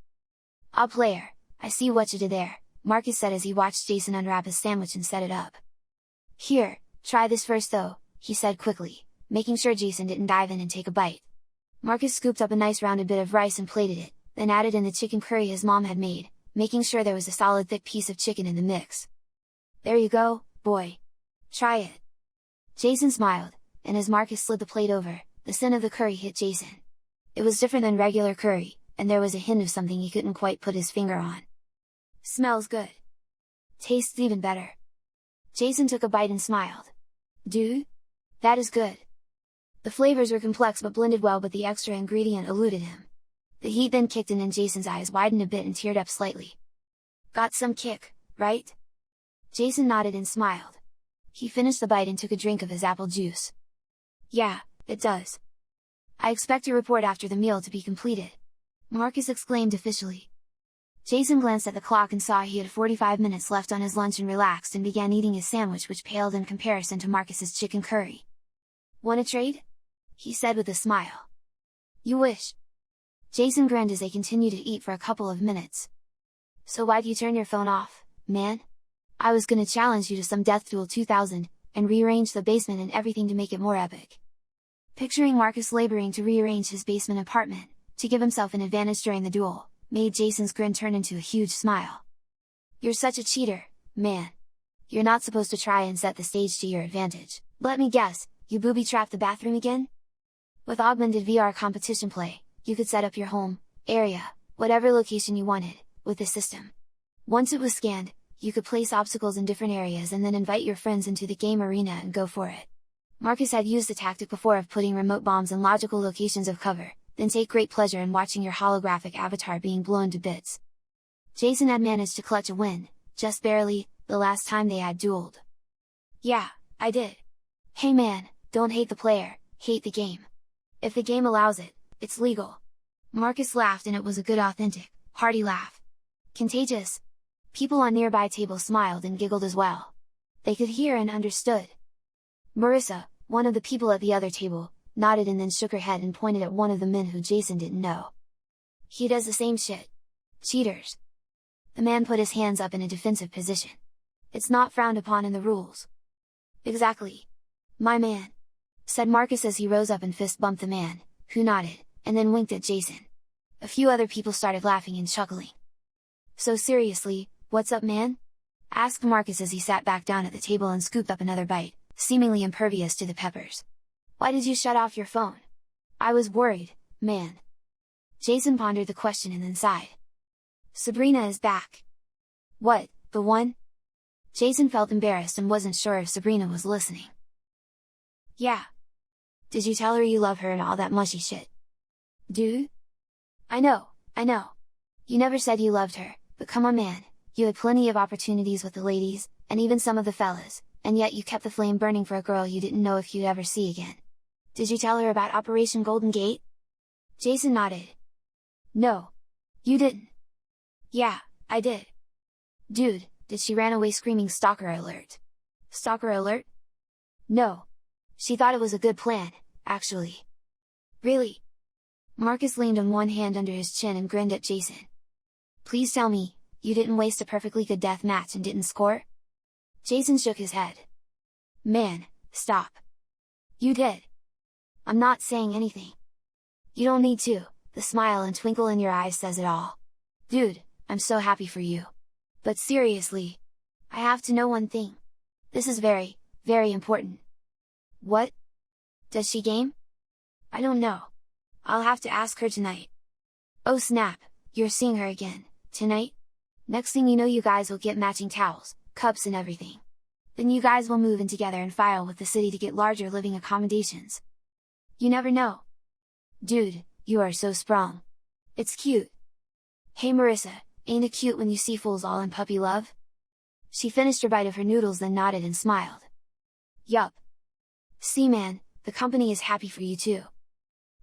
"Ah, player, I see what you did there," Marcus said as he watched Jason unwrap his sandwich and set it up. "Here, try this first though," he said quickly, making sure Jason didn't dive in and take a bite. Marcus scooped up a nice rounded bit of rice and plated it, then added in the chicken curry his mom had made, making sure there was a solid thick piece of chicken in the mix. "There you go, boy. Try it." Jason smiled, and as Marcus slid the plate over, the scent of the curry hit Jason. It was different than regular curry, and there was a hint of something he couldn't quite put his finger on. "Smells good. Tastes even better." Jason took a bite and smiled. "Dude? That is good." The flavors were complex but blended well, but the extra ingredient eluded him. The heat then kicked in and Jason's eyes widened a bit and teared up slightly. "Got some kick, right?" Jason nodded and smiled. He finished the bite and took a drink of his apple juice. "Yeah, it does. I expect your report after the meal to be completed," Marcus exclaimed officially. Jason glanced at the clock and saw he had 45 minutes left on his lunch and relaxed and began eating his sandwich, which paled in comparison to Marcus's chicken curry. "Want a trade?" he said with a smile. "You wish." Jason grinned as they continued to eat for a couple of minutes. "So why'd you turn your phone off, man? I was gonna challenge you to some Death Duel 2000, and rearrange the basement and everything to make it more epic." Picturing Marcus laboring to rearrange his basement apartment, to give himself an advantage during the duel, made Jason's grin turn into a huge smile. "You're such a cheater, man. You're not supposed to try and set the stage to your advantage. Let me guess, you booby-trapped the bathroom again?" With augmented VR competition play, you could set up your home, area, whatever location you wanted, with the system. Once it was scanned, you could place obstacles in different areas and then invite your friends into the game arena and go for it. Marcus had used the tactic before of putting remote bombs in logical locations of cover, then take great pleasure in watching your holographic avatar being blown to bits. Jason had managed to clutch a win, just barely, the last time they had dueled. "Yeah, I did. Hey man, don't hate the player, hate the game. If the game allows it, it's legal." Marcus laughed, and it was a good authentic, hearty laugh. Contagious. People on nearby tables smiled and giggled as well. They could hear and understood. Marissa, one of the people at the other table, nodded and then shook her head and pointed at one of the men who Jason didn't know. "He does the same shit. Cheaters." The man put his hands up in a defensive position. "It's not frowned upon in the rules." "Exactly. My man," said Marcus as he rose up and fist bumped the man, who nodded, and then winked at Jason. A few other people started laughing and chuckling. "So seriously, what's up, man?" asked Marcus as he sat back down at the table and scooped up another bite, seemingly impervious to the peppers. "Why did you shut off your phone? I was worried, man." Jason pondered the question and then sighed. "Sabrina is back." "What, the one?" Jason felt embarrassed and wasn't sure if Sabrina was listening. "Yeah. Did you tell her you love her and all that mushy shit?" "Dude? I know. You never said you loved her, but come on man, you had plenty of opportunities with the ladies, and even some of the fellas, and yet you kept the flame burning for a girl you didn't know if you'd ever see again. Did you tell her about Operation Golden Gate?" Jason nodded. "No. You didn't." "Yeah, I did." "Dude, did she ran away screaming stalker alert?" "Stalker alert?" "No. She thought it was a good plan, actually." "Really?" Marcus leaned on one hand under his chin and grinned at Jason. "Please tell me, you didn't waste a perfectly good death match and didn't score?" Jason shook his head. "Man, stop. You did." "I'm not saying anything." "You don't need to, the smile and twinkle in your eyes says it all. Dude, I'm so happy for you. But seriously, I have to know one thing. This is very, very important." "What? Does she game?" "I don't know. I'll have to ask her tonight." "Oh snap, you're seeing her again, tonight? Next thing you know you guys will get matching towels, cups and everything. Then you guys will move in together and file with the city to get larger living accommodations. You never know." "Dude, you are so sprung. It's cute." "Hey Marissa, ain't it cute when you see fools all in puppy love?" She finished her bite of her noodles, then nodded and smiled. "Yup. See man, the company is happy for you too."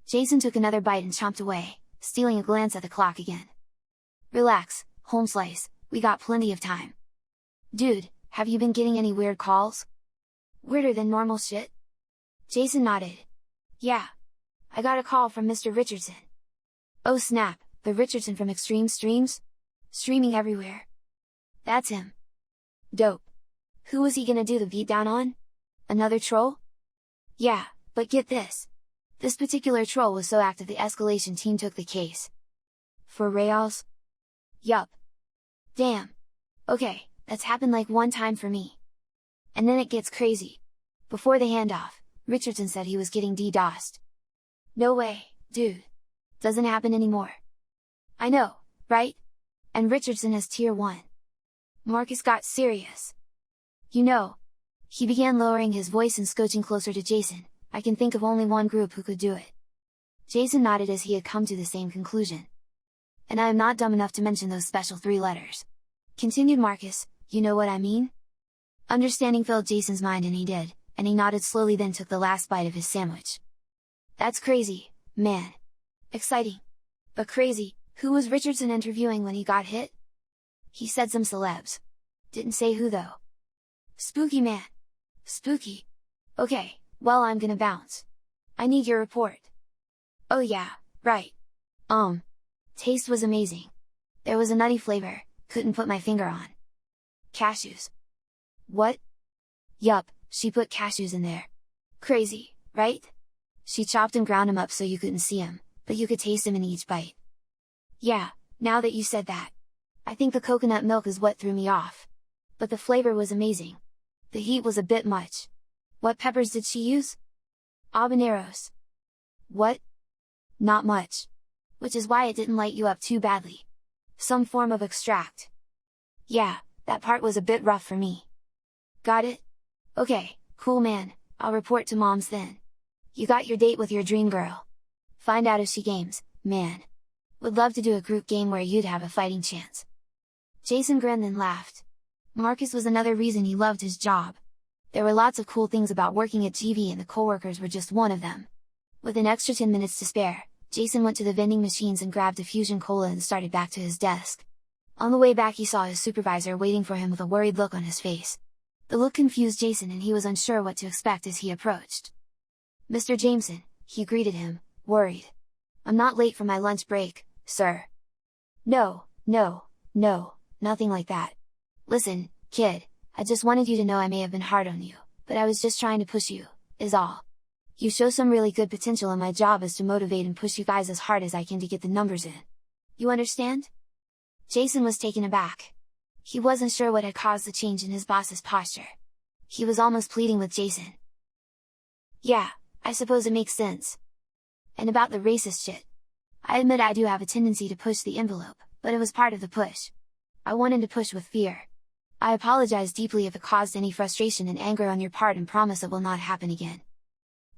Jason took another bite and chomped away, stealing a glance at the clock again. "Relax, home slice, we got plenty of time." "Dude, have you been getting any weird calls? Weirder than normal shit?" Jason nodded. "Yeah. I got a call from Mr. Richardson." "Oh snap, the Richardson from Extreme Streams? Streaming everywhere." "That's him." "Dope. Who was he gonna do the beatdown on? Another troll?" "Yeah, but get this. This particular troll was so active the escalation team took the case." "For reals?" "Yup." "Damn. Okay, that's happened like one time for me." And then it gets crazy. Before the handoff, Richardson said he was getting DDoSed. "No way, dude. Doesn't happen anymore." "I know, right? And Richardson has tier 1. Marcus got serious. "You know," he began lowering his voice and scooching closer to Jason, "I can think of only one group who could do it." Jason nodded as he had come to the same conclusion. "And I am not dumb enough to mention those special 3 letters." Continued Marcus, "You know what I mean?" Understanding filled Jason's mind and he did, and he nodded slowly, then took the last bite of his sandwich. "That's crazy, man. Exciting. But crazy, who was Richardson interviewing when he got hit?" He said some celebs. Didn't say who though. Spooky man. Spooky. Okay, well I'm gonna bounce. I need your report. Oh yeah, right. Taste was amazing. There was a nutty flavor, couldn't put my finger on. Cashews. What? Yup, she put cashews in there. Crazy, right? She chopped and ground them up so you couldn't see them, but you could taste them in each bite. Yeah, now that you said that. I think the coconut milk is what threw me off. But the flavor was amazing. The heat was a bit much. What peppers did she use? Habaneros. What? Not much. Which is why it didn't light you up too badly. Some form of extract. Yeah, that part was a bit rough for me. Got it? Okay, cool man, I'll report to moms then. You got your date with your dream girl. Find out if she games, man. Would love to do a group game where you'd have a fighting chance. Jason grinned and laughed. Marcus was another reason he loved his job. There were lots of cool things about working at GV and the coworkers were just one of them. With an extra 10 minutes to spare, Jason went to the vending machines and grabbed a Fusion Cola and started back to his desk. On the way back he saw his supervisor waiting for him with a worried look on his face. The look confused Jason and he was unsure what to expect as he approached. Mr. Jameson, he greeted him, worried. I'm not late for my lunch break, sir. No, nothing like that. Listen, kid, I just wanted you to know I may have been hard on you, but I was just trying to push you, is all. You show some really good potential and my job is to motivate and push you guys as hard as I can to get the numbers in. You understand? Jason was taken aback. He wasn't sure what had caused the change in his boss's posture. He was almost pleading with Jason. Yeah, I suppose it makes sense. And about the racist shit. I admit I do have a tendency to push the envelope, but it was part of the push. I wanted to push with fear. I apologize deeply if it caused any frustration and anger on your part and promise it will not happen again.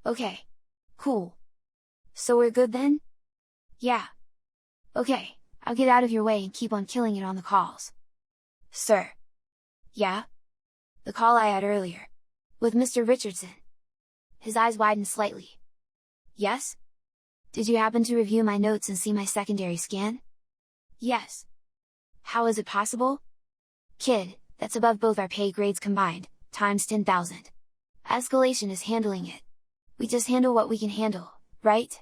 Okay. Cool. So we're good then? Yeah. Okay, I'll get out of your way and keep on killing it on the calls. Sir. Yeah? The call I had earlier. With Mr. Richardson. His eyes widened slightly. Yes? Did you happen to review my notes and see my secondary scan? Yes. How is it possible? Kid, that's above both our pay grades combined, times 10,000. Escalation is handling it. We just handle what we can handle, right?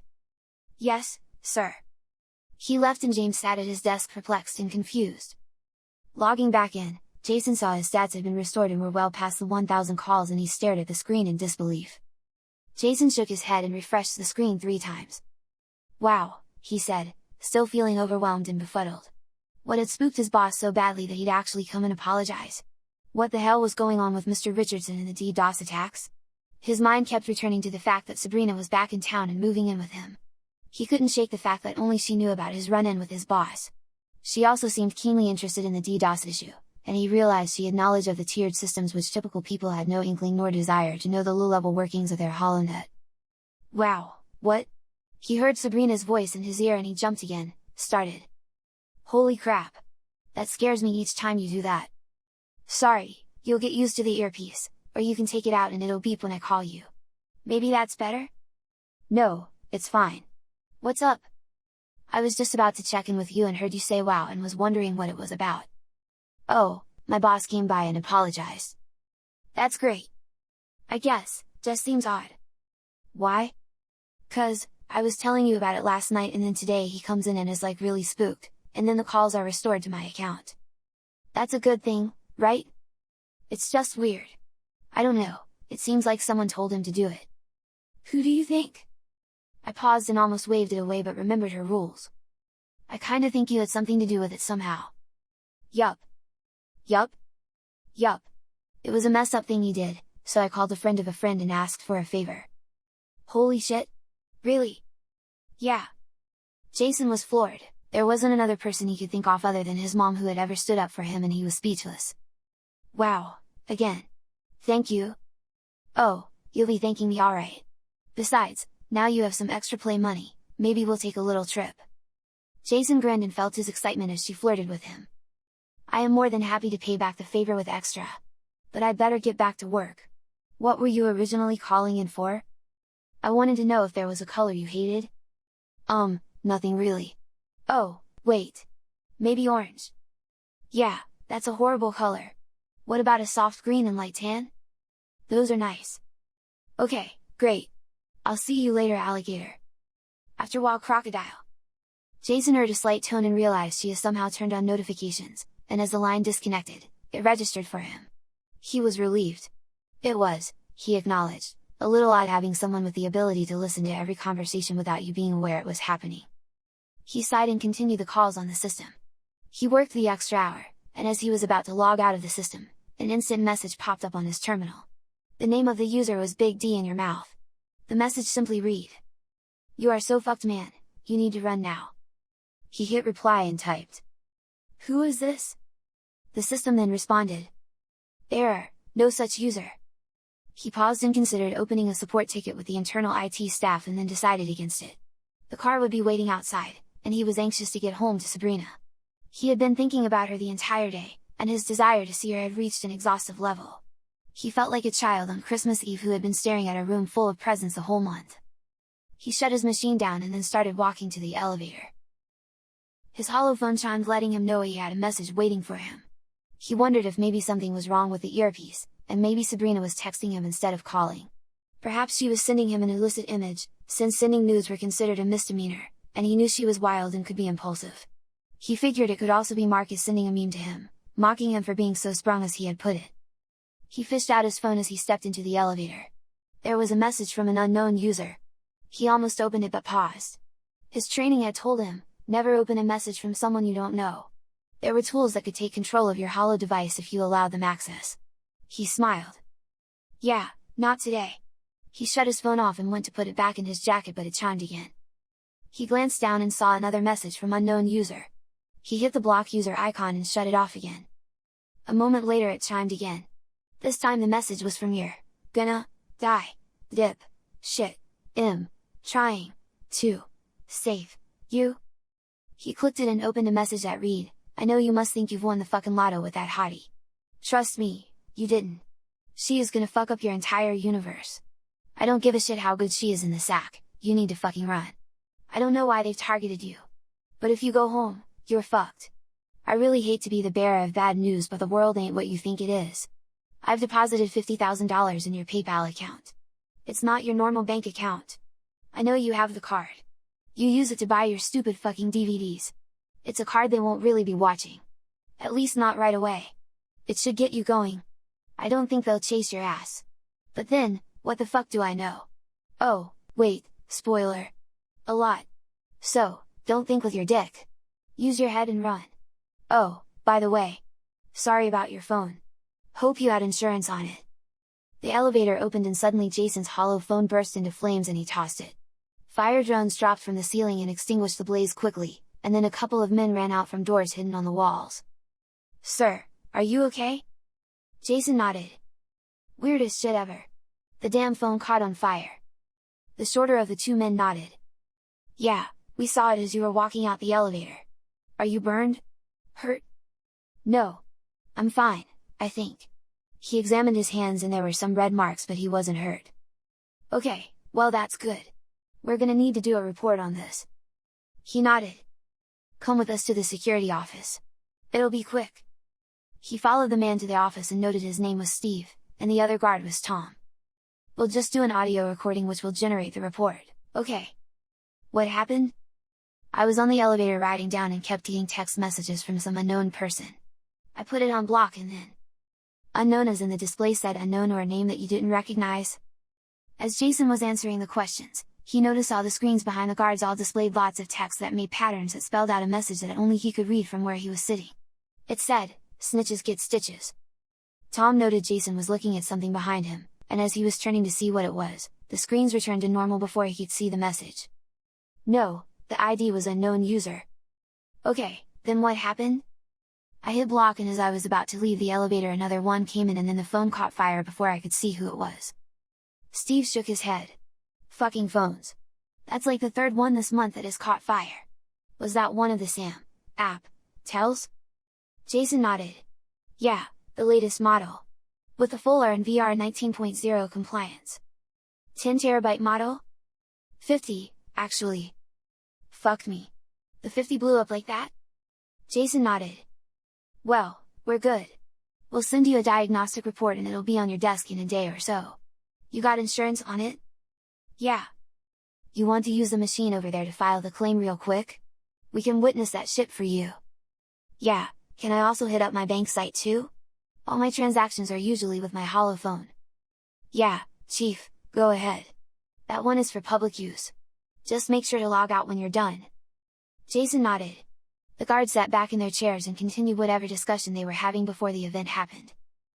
Yes, sir. He left and James sat at his desk perplexed and confused. Logging back in, Jason saw his stats had been restored and were well past the 1,000 calls and he stared at the screen in disbelief. Jason shook his head and refreshed the screen 3 times. Wow, he said, still feeling overwhelmed and befuddled. What had spooked his boss so badly that he'd actually come and apologize? What the hell was going on with Mr. Richardson and the DDoS attacks? His mind kept returning to the fact that Sabrina was back in town and moving in with him. He couldn't shake the fact that only she knew about his run-in with his boss. She also seemed keenly interested in the DDoS issue, and he realized she had knowledge of the tiered systems which typical people had no inkling nor desire to know the low-level workings of their HoloNet. Wow, what? He heard Sabrina's voice in his ear and he jumped again, started. Holy crap! That scares me each time you do that. Sorry, you'll get used to the earpiece, or you can take it out and it'll beep when I call you. Maybe that's better? No, it's fine. What's up? I was just about to check in with you and heard you say wow and was wondering what it was about. Oh, my boss came by and apologized. That's great. I guess, just seems odd. Why? 'Cause, I was telling you about it last night and then today he comes in and is like really spooked, and then the calls are restored to my account. That's a good thing, right? It's just weird. I don't know, it seems like someone told him to do it. Who do you think? I paused and almost waved it away but remembered her rules. I kinda think you had something to do with it somehow. Yup. It was a mess up thing you did, so I called a friend of a friend and asked for a favor. Holy shit! Really? Yeah. Jason was floored, there wasn't another person he could think of other than his mom who had ever stood up for him and he was speechless. Wow, again. Thank you. Oh, you'll be thanking me alright. Besides, now you have some extra play money, maybe we'll take a little trip. Jason grinned and felt his excitement as she flirted with him. I am more than happy to pay back the favor with extra. But I'd better get back to work. What were you originally calling in for? I wanted to know if there was a color you hated? Nothing really. Oh, wait. Maybe orange. Yeah, that's a horrible color. What about a soft green and light tan? Those are nice. Okay, great. I'll see you later, alligator. After a while, crocodile. Jason heard a slight tone and realized she has somehow turned on notifications, and as the line disconnected, it registered for him. He was relieved. It was, he acknowledged, a little odd having someone with the ability to listen to every conversation without you being aware it was happening. He sighed and continued the calls on the system. He worked the extra hour, and as he was about to log out of the system, an instant message popped up on his terminal. The name of the user was Big D in your mouth. The message simply read: "You are so fucked, man, you need to run now." He hit reply and typed, "Who is this?" The system then responded, "Error, no such user." He paused and considered opening a support ticket with the internal IT staff and then decided against it. The car would be waiting outside, and he was anxious to get home to Sabrina. He had been thinking about her the entire day, and his desire to see her had reached an exhaustive level. He felt like a child on Christmas Eve who had been staring at a room full of presents the whole month. He shut his machine down and then started walking to the elevator. His hollow phone chimed, letting him know he had a message waiting for him. He wondered if maybe something was wrong with the earpiece, and maybe Sabrina was texting him instead of calling. Perhaps she was sending him an illicit image, since sending nudes were considered a misdemeanor, and he knew she was wild and could be impulsive. He figured it could also be Marcus sending a meme to him, mocking him for being so sprung, as he had put it. He fished out his phone as he stepped into the elevator. There was a message from an unknown user. He almost opened it but paused. His training had told him, never open a message from someone you don't know. There were tools that could take control of your hollow device if you allowed them access. He smiled. Yeah, not today. He shut his phone off and went to put it back in his jacket, but it chimed again. He glanced down and saw another message from unknown user. He hit the block user icon and shut it off again. A moment later it chimed again. This time the message was from you're gonna die, dip, shit, trying to save you. He clicked it and opened a message that read, "I know you must think you've won the fucking lotto with that hottie. Trust me, you didn't. She is gonna fuck up your entire universe. I don't give a shit how good she is in the sack, you need to fucking run. I don't know why they've targeted you. But if you go home, you're fucked. I really hate to be the bearer of bad news, but the world ain't what you think it is. I've deposited $50,000 in your PayPal account. It's not your normal bank account. I know you have the card. You use it to buy your stupid fucking DVDs. It's a card they won't really be watching. At least not right away. It should get you going. I don't think they'll chase your ass. But then, what the fuck do I know? Oh, wait, spoiler. A lot. So, don't think with your dick. Use your head and run. Oh, by the way. Sorry about your phone. Hope you had insurance on it." The elevator opened and suddenly Jason's hollow phone burst into flames and he tossed it. Fire drones dropped from the ceiling and extinguished the blaze quickly, and then a couple of men ran out from doors hidden on the walls. "Sir, are you okay?" Jason nodded. "Weirdest shit ever. The damn phone caught on fire." The shorter of the two men nodded. "Yeah, we saw it as you were walking out the elevator. Are you burned? Hurt?" "No. I'm fine, I think." He examined his hands and there were some red marks, but he wasn't hurt. "Okay, well that's good. We're gonna need to do a report on this." He nodded. "Come with us to the security office. It'll be quick." He followed the man to the office and noted his name was Steve, and the other guard was Tom. "We'll just do an audio recording which will generate the report, okay?" "What happened?" "I was on the elevator riding down and kept getting text messages from some unknown person. I put it on block and then..." "Unknown as in the display said unknown or a name that you didn't recognize?" As Jason was answering the questions, he noticed all the screens behind the guards all displayed lots of text that made patterns that spelled out a message that only he could read from where he was sitting. It said, "Snitches get stitches." Tom noted Jason was looking at something behind him, and as he was turning to see what it was, the screens returned to normal before he could see the message. "No, the ID was unknown user." "Okay, then what happened?" "I hit block and as I was about to leave the elevator another one came in and then the phone caught fire before I could see who it was." Steve shook his head. "Fucking phones. That's like the third one this month that has caught fire. Was that one of the SAM app tells?" Jason nodded. "Yeah, the latest model. With the full R&VR 19.0 compliance. 10 terabyte model? 50, actually. Fuck me. The 50 blew up like that?" Jason nodded. Well, we're good. We'll send you a diagnostic report and it'll be on your desk in a day or so. You got insurance on it? Yeah. You want to use the machine over there to file the claim real quick? We can witness that shit for you. Yeah, can I also hit up my bank site too? All my transactions are usually with my holophone. Yeah, Chief, go ahead. That one is for public use. Just make sure to log out when you're done. Jason nodded. The guards sat back in their chairs and continued whatever discussion they were having before the event happened.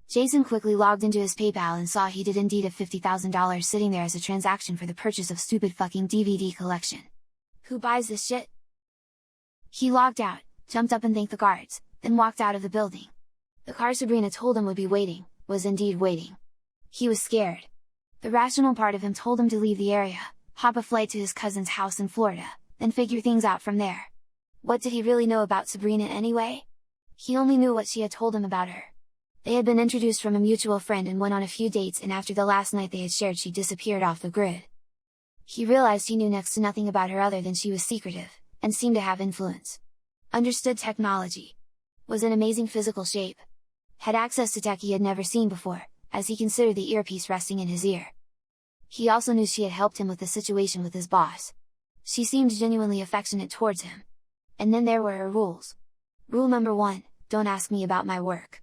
Jason quickly logged into his PayPal and saw he did indeed have $50,000 sitting there as a transaction for the purchase of stupid fucking DVD collection. Who buys this shit? He logged out, jumped up and thanked the guards, then walked out of the building. The car Sabrina told him would be waiting, was indeed waiting. He was scared. The rational part of him told him to leave the area, hop a flight to his cousin's house in Florida, then figure things out from there. What did he really know about Sabrina anyway? He only knew what she had told him about her. They had been introduced from a mutual friend and went on a few dates, and after the last night they had shared she disappeared off the grid. He realized he knew next to nothing about her other than she was secretive, and seemed to have influence. Understood technology. Was in amazing physical shape. Had access to tech he had never seen before, as he considered the earpiece resting in his ear. He also knew she had helped him with the situation with his boss. She seemed genuinely affectionate towards him. And then there were her rules. Rule number 1, don't ask me about my work.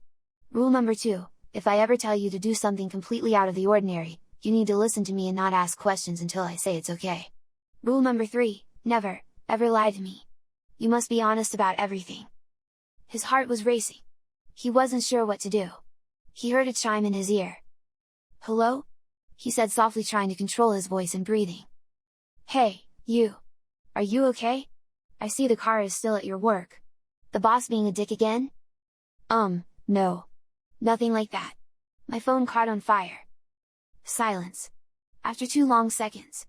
Rule number 2, if I ever tell you to do something completely out of the ordinary, you need to listen to me and not ask questions until I say it's okay. Rule number 3, never, ever lie to me. You must be honest about everything. His heart was racing. He wasn't sure what to do. He heard a chime in his ear. Hello? He said softly, trying to control his voice and breathing. Hey, you! Are you okay? I see the car is still at your work. The boss being a dick again? No. Nothing like that. My phone caught on fire. Silence. After 2 long seconds.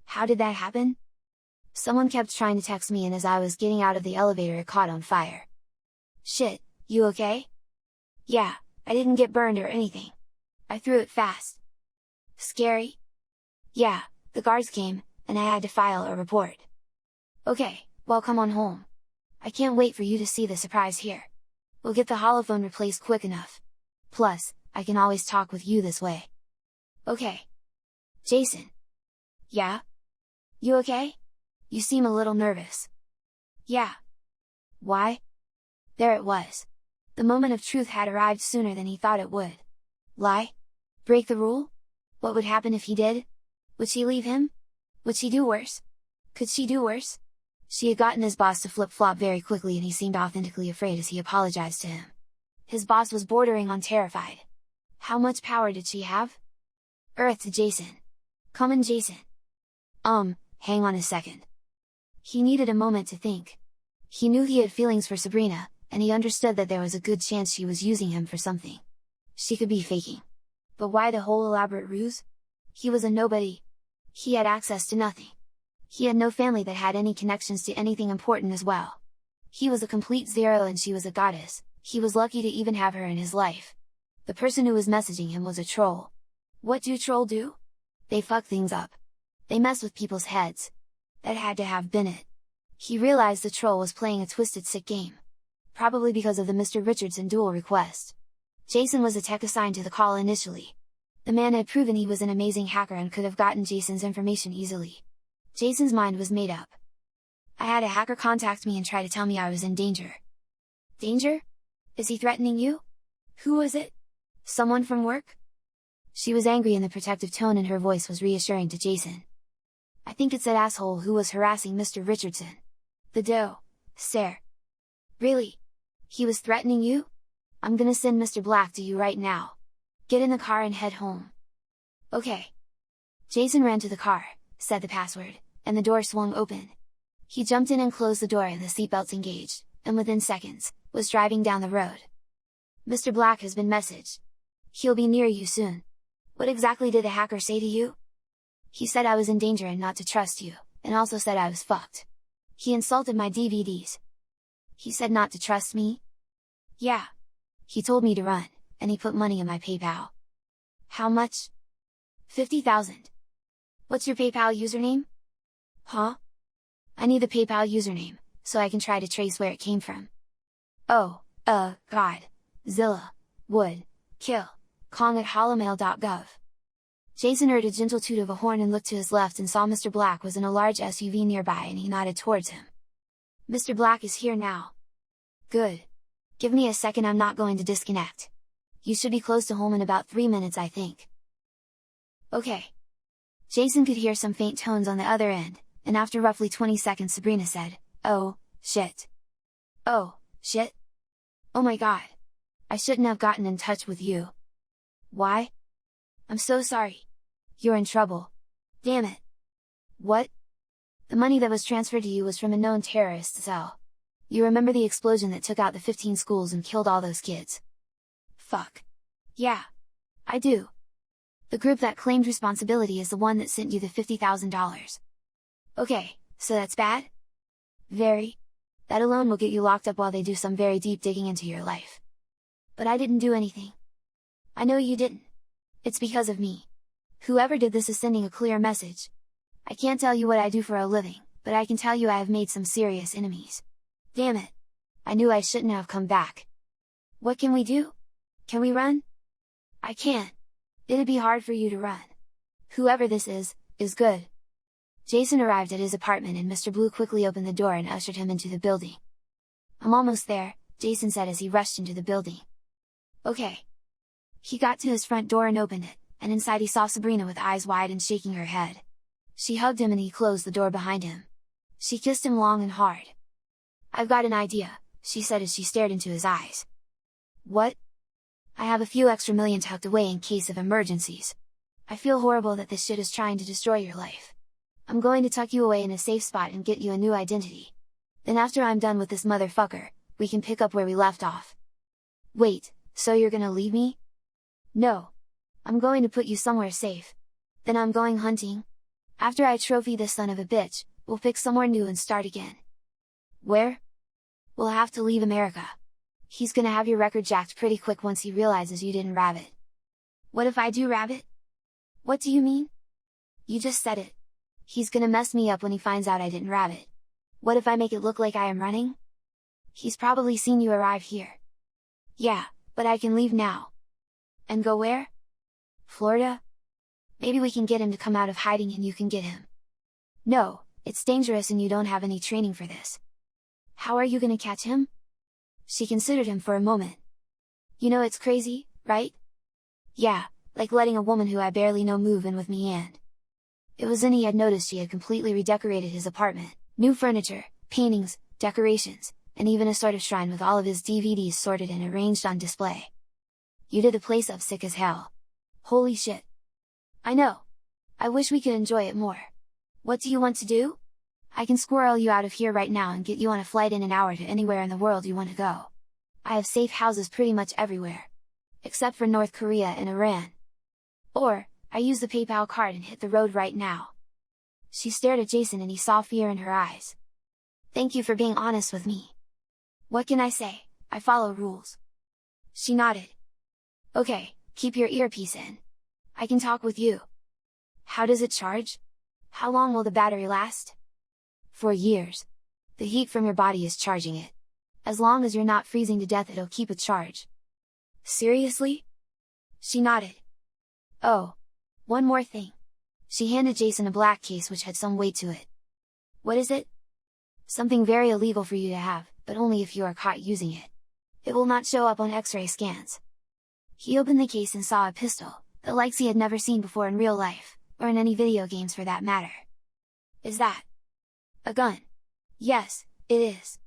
How did that happen? Someone kept trying to text me and as I was getting out of the elevator it caught on fire. Shit, you okay? Yeah, I didn't get burned or anything. I threw it fast. Scary? Yeah, the guards came, and I had to file a report. Okay, well come on home. I can't wait for you to see the surprise here. We'll get the holophone replaced quick enough. Plus, I can always talk with you this way. Okay. Jason. Yeah? You okay? You seem a little nervous. Yeah. Why? There it was. The moment of truth had arrived sooner than he thought it would. Lie? Break the rule? What would happen if he did? Would she leave him? Would she do worse? Could she do worse? She had gotten his boss to flip-flop very quickly and he seemed authentically afraid as he apologized to him. His boss was bordering on terrified. How much power did she have? Earth to Jason. Come in, Jason. Hang on a second. He needed a moment to think. He knew he had feelings for Sabrina, and he understood that there was a good chance she was using him for something. She could be faking. But why the whole elaborate ruse? He was a nobody. He had access to nothing. He had no family that had any connections to anything important as well. He was a complete zero and she was a goddess. He was lucky to even have her in his life. The person who was messaging him was a troll. What do trolls do? They fuck things up. They mess with people's heads. That had to have been it. He realized the troll was playing a twisted sick game. Probably because of the Mr. Richardson duel request. Jason was a tech assigned to the call initially. The man had proven he was an amazing hacker and could have gotten Jason's information easily. Jason's mind was made up. I had a hacker contact me and try to tell me I was in danger. Danger? Is he threatening you? Who was it? Someone from work? She was angry and the protective tone in her voice was reassuring to Jason. I think it's that asshole who was harassing Mr. Richardson. The doe, sir. Really? He was threatening you? I'm gonna send Mr. Black to you right now. Get in the car and head home. Okay. Jason ran to the car, said the password, and the door swung open. He jumped in and closed the door and the seatbelts engaged, and within seconds, was driving down the road. Mr. Black has been messaged. He'll be near you soon. What exactly did the hacker say to you? He said I was in danger and not to trust you, and also said I was fucked. He insulted my DVDs. He said not to trust me? Yeah. He told me to run, and he put money in my PayPal. How much? 50,000. What's your PayPal username? Huh? I need the PayPal username, so I can try to trace where it came from. Oh, God. Zilla. Would. Kill. Kong at hollowmail.gov. Jason heard a gentle toot of a horn and looked to his left and saw Mr. Black was in a large SUV nearby and he nodded towards him. Mr. Black is here now. Good. Give me a second, I'm not going to disconnect. You should be close to home in about 3 minutes, I think. Okay. Jason could hear some faint tones on the other end, and after roughly 20 seconds Sabrina said, "Oh, shit. Oh, shit? Oh my god. I shouldn't have gotten in touch with you. Why? I'm so sorry. You're in trouble. Damn it. What? The money that was transferred to you was from a known terrorist cell. You remember the explosion that took out the 15 schools and killed all those kids? Fuck. Yeah. I do. The group that claimed responsibility is the one that sent you the $50,000. Okay, so that's bad? Very. That alone will get you locked up while they do some very deep digging into your life. But I didn't do anything. I know you didn't. It's because of me. Whoever did this is sending a clear message. I can't tell you what I do for a living, but I can tell you I have made some serious enemies. Damn it! I knew I shouldn't have come back. What can we do? Can we run? I can't. It'd be hard for you to run. Whoever this is good. Jason arrived at his apartment and Mr. Blue quickly opened the door and ushered him into the building. I'm almost there, Jason said as he rushed into the building. Okay. He got to his front door and opened it, and inside he saw Sabrina with eyes wide and shaking her head. She hugged him and he closed the door behind him. She kissed him long and hard. I've got an idea, she said as she stared into his eyes. What? I have a few extra million tucked away in case of emergencies. I feel horrible that this shit is trying to destroy your life. I'm going to tuck you away in a safe spot and get you a new identity. Then after I'm done with this motherfucker, we can pick up where we left off. Wait, so you're gonna leave me? No. I'm going to put you somewhere safe. Then I'm going hunting. After I trophy this son of a bitch, we'll pick somewhere new and start again. Where? We'll have to leave America. He's gonna have your record jacked pretty quick once he realizes you didn't rabbit. What if I do rabbit? What do you mean? You just said it. He's gonna mess me up when he finds out I didn't rabbit. What if I make it look like I am running? He's probably seen you arrive here. Yeah, but I can leave now. And go where? Florida? Maybe we can get him to come out of hiding and you can get him. No, it's dangerous and you don't have any training for this. How are you gonna catch him? She considered him for a moment. You know it's crazy, right? Yeah, like letting a woman who I barely know move in with me and... It was then he had noticed she had completely redecorated his apartment, new furniture, paintings, decorations, and even a sort of shrine with all of his DVDs sorted and arranged on display. You did the place up sick as hell. Holy shit. I know. I wish we could enjoy it more. What do you want to do? I can squirrel you out of here right now and get you on a flight in an hour to anywhere in the world you want to go. I have safe houses pretty much everywhere. Except for North Korea and Iran. Or, I use the PayPal card and hit the road right now. She stared at Jason and he saw fear in her eyes. Thank you for being honest with me. What can I say? I follow rules. She nodded. Okay, keep your earpiece in. I can talk with you. How does it charge? How long will the battery last? For years. The heat from your body is charging it. As long as you're not freezing to death it'll keep a charge. Seriously? She nodded. Oh. One more thing. She handed Jason a black case which had some weight to it. What is it? Something very illegal for you to have, but only if you are caught using it. It will not show up on X-ray scans. He opened the case and saw a pistol, the likes he had never seen before in real life, or in any video games for that matter. Is that a gun? Yes, it is.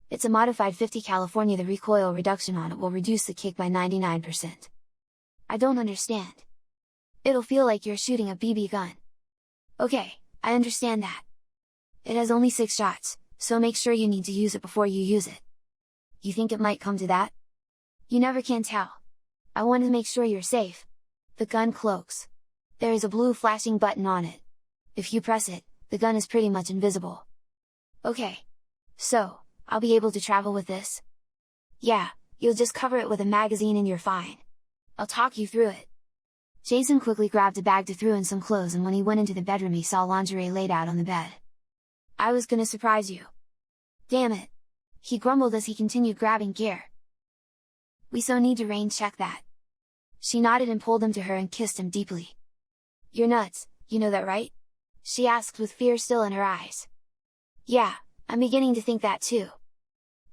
It's a modified .50 California. The recoil reduction on it will reduce the kick by 99%. I don't understand. It'll feel like you're shooting a BB gun. Okay, I understand that. It has only 6 shots, so make sure you need to use it before you use it. You think it might come to that? You never can tell. I want to make sure you're safe. The gun cloaks. There is a blue flashing button on it. If you press it, the gun is pretty much invisible. Okay. So, I'll be able to travel with this? Yeah, you'll just cover it with a magazine and you're fine. I'll talk you through it. Jason quickly grabbed a bag to throw in some clothes and when he went into the bedroom he saw lingerie laid out on the bed. I was gonna surprise you. Damn it! He grumbled as he continued grabbing gear. We so need to rain check that. She nodded and pulled him to her and kissed him deeply. You're nuts, you know that right? She asked with fear still in her eyes. Yeah, I'm beginning to think that too.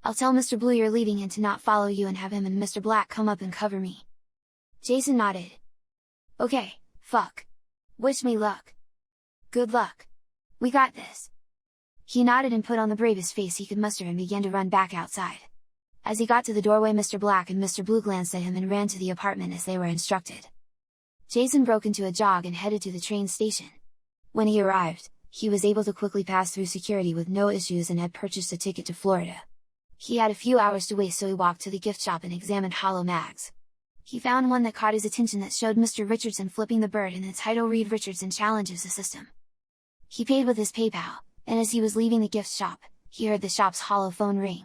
I'll tell Mr. Blue you're leaving and to not follow you and have him and Mr. Black come up and cover me. Jason nodded. Okay, fuck. Wish me luck. Good luck. We got this. He nodded and put on the bravest face he could muster and began to run back outside. As he got to the doorway, Mr. Black and Mr. Blue glanced at him and ran to the apartment as they were instructed. Jason broke into a jog and headed to the train station. When he arrived, he was able to quickly pass through security with no issues and had purchased a ticket to Florida. He had a few hours to waste, so he walked to the gift shop and examined hollow mags. He found one that caught his attention that showed Mr. Richardson flipping the bird and the title read Richardson challenges the system. He paid with his PayPal, and as he was leaving the gift shop, he heard the shop's hollow phone ring.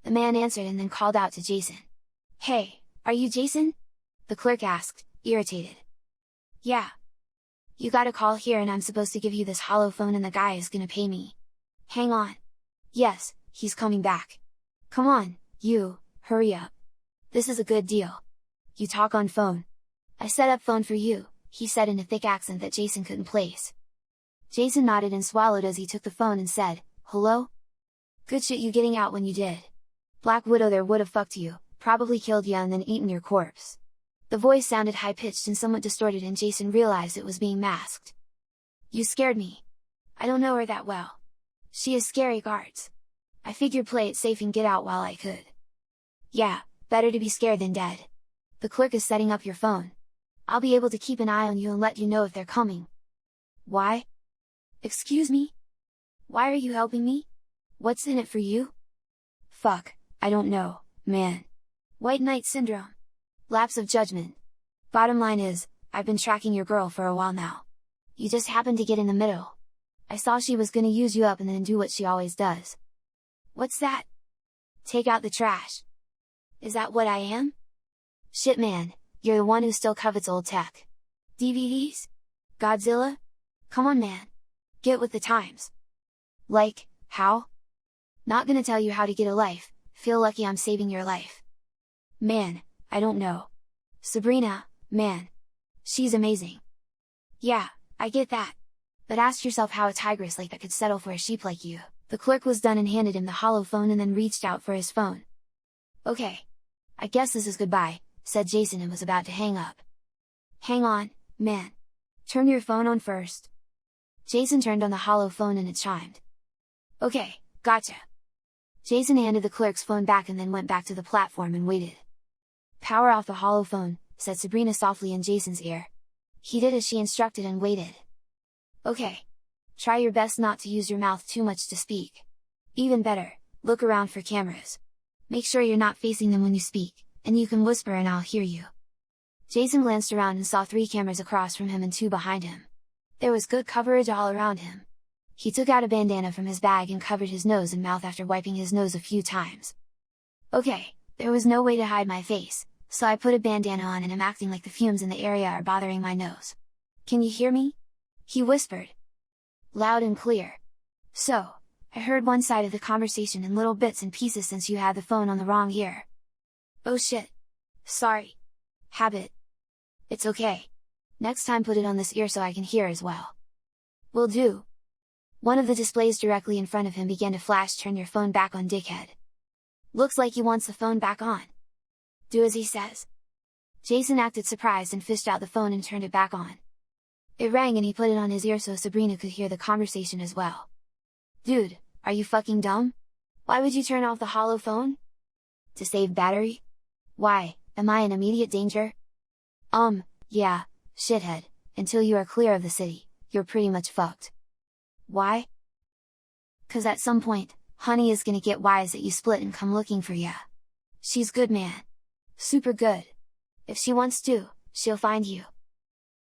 The man answered and then called out to Jason. Hey, are you Jason? The clerk asked, irritated. Yeah. You got a call here and I'm supposed to give you this hollow phone and the guy is gonna pay me. Hang on. Yes, he's coming back. Come on, you, hurry up. This is a good deal. You talk on phone. I set up phone for you, he said in a thick accent that Jason couldn't place. Jason nodded and swallowed as he took the phone and said, hello? Good shit you getting out when you did. Black Widow there would've fucked you, probably killed you and then eaten your corpse. The voice sounded high-pitched and somewhat distorted and Jason realized it was being masked. You scared me. I don't know her that well. She is scary guards. I figured play it safe and get out while I could. Yeah, better to be scared than dead. The clerk is setting up your phone. I'll be able to keep an eye on you and let you know if they're coming. Why? Excuse me? Why are you helping me? What's in it for you? Fuck, I don't know, man. White Knight Syndrome. Lapse of judgment. Bottom line is, I've been tracking your girl for a while now. You just happened to get in the middle. I saw she was gonna use you up and then do what she always does. What's that? Take out the trash. Is that what I am? Shit man, you're the one who still covets old tech. DVDs? Godzilla? Come on man. Get with the times. Like, how? Not gonna tell you how to get a life, feel lucky I'm saving your life. Man, I don't know. Sabrina, man. She's amazing. Yeah, I get that. But ask yourself how a tigress like that could settle for a sheep like you. The clerk was done and handed him the hollow phone and then reached out for his phone. Okay. I guess this is goodbye, said Jason and was about to hang up. Hang on, man. Turn your phone on first. Jason turned on the hollow phone and it chimed. Okay, gotcha. Jason handed the clerk's phone back and then went back to the platform and waited. Power off the hollow phone, said Sabrina softly in Jason's ear. He did as she instructed and waited. Okay. Try your best not to use your mouth too much to speak. Even better, look around for cameras. Make sure you're not facing them when you speak, and you can whisper and I'll hear you. Jason glanced around and saw 3 cameras across from him and 2 behind him. There was good coverage all around him. He took out a bandana from his bag and covered his nose and mouth after wiping his nose a few times. Okay, there was no way to hide my face, so I put a bandana on and am acting like the fumes in the area are bothering my nose. Can you hear me? He whispered. Loud and clear. So, I heard one side of the conversation in little bits and pieces since you had the phone on the wrong ear. Oh shit. Sorry. Habit. It's okay. Next time put it on this ear so I can hear as well. Will do. One of the displays directly in front of him began to flash. Turn your phone back on, dickhead. Looks like he wants the phone back on. Do as he says. Jason acted surprised and fished out the phone and turned it back on. It rang and he put it on his ear so Sabrina could hear the conversation as well. Dude, are you fucking dumb? Why would you turn off the hollow phone? To save battery? Why, am I in immediate danger? Yeah, shithead, until you are clear of the city, you're pretty much fucked. Why? 'Cause at some point, honey is gonna get wise that you split and come looking for ya. She's good man. Super good. If she wants to, she'll find you.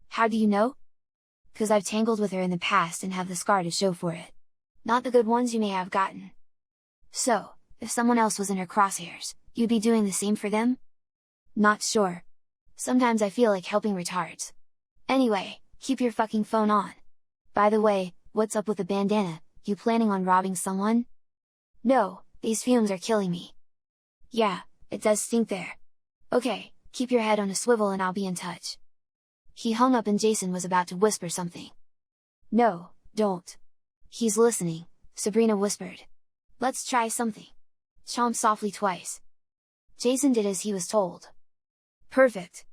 How do you know? 'Cause I've tangled with her in the past and have the scar to show for it. Not the good ones you may have gotten. So, if someone else was in her crosshairs, you'd be doing the same for them? Not sure. Sometimes I feel like helping retards. Anyway, keep your fucking phone on. By the way, what's up with the bandana, you planning on robbing someone? No, these fumes are killing me. Yeah, it does stink there. Okay, keep your head on a swivel and I'll be in touch. He hung up and Jason was about to whisper something. No, don't. He's listening, Sabrina whispered. Let's try something. Chomp softly twice. Jason did as he was told. Perfect.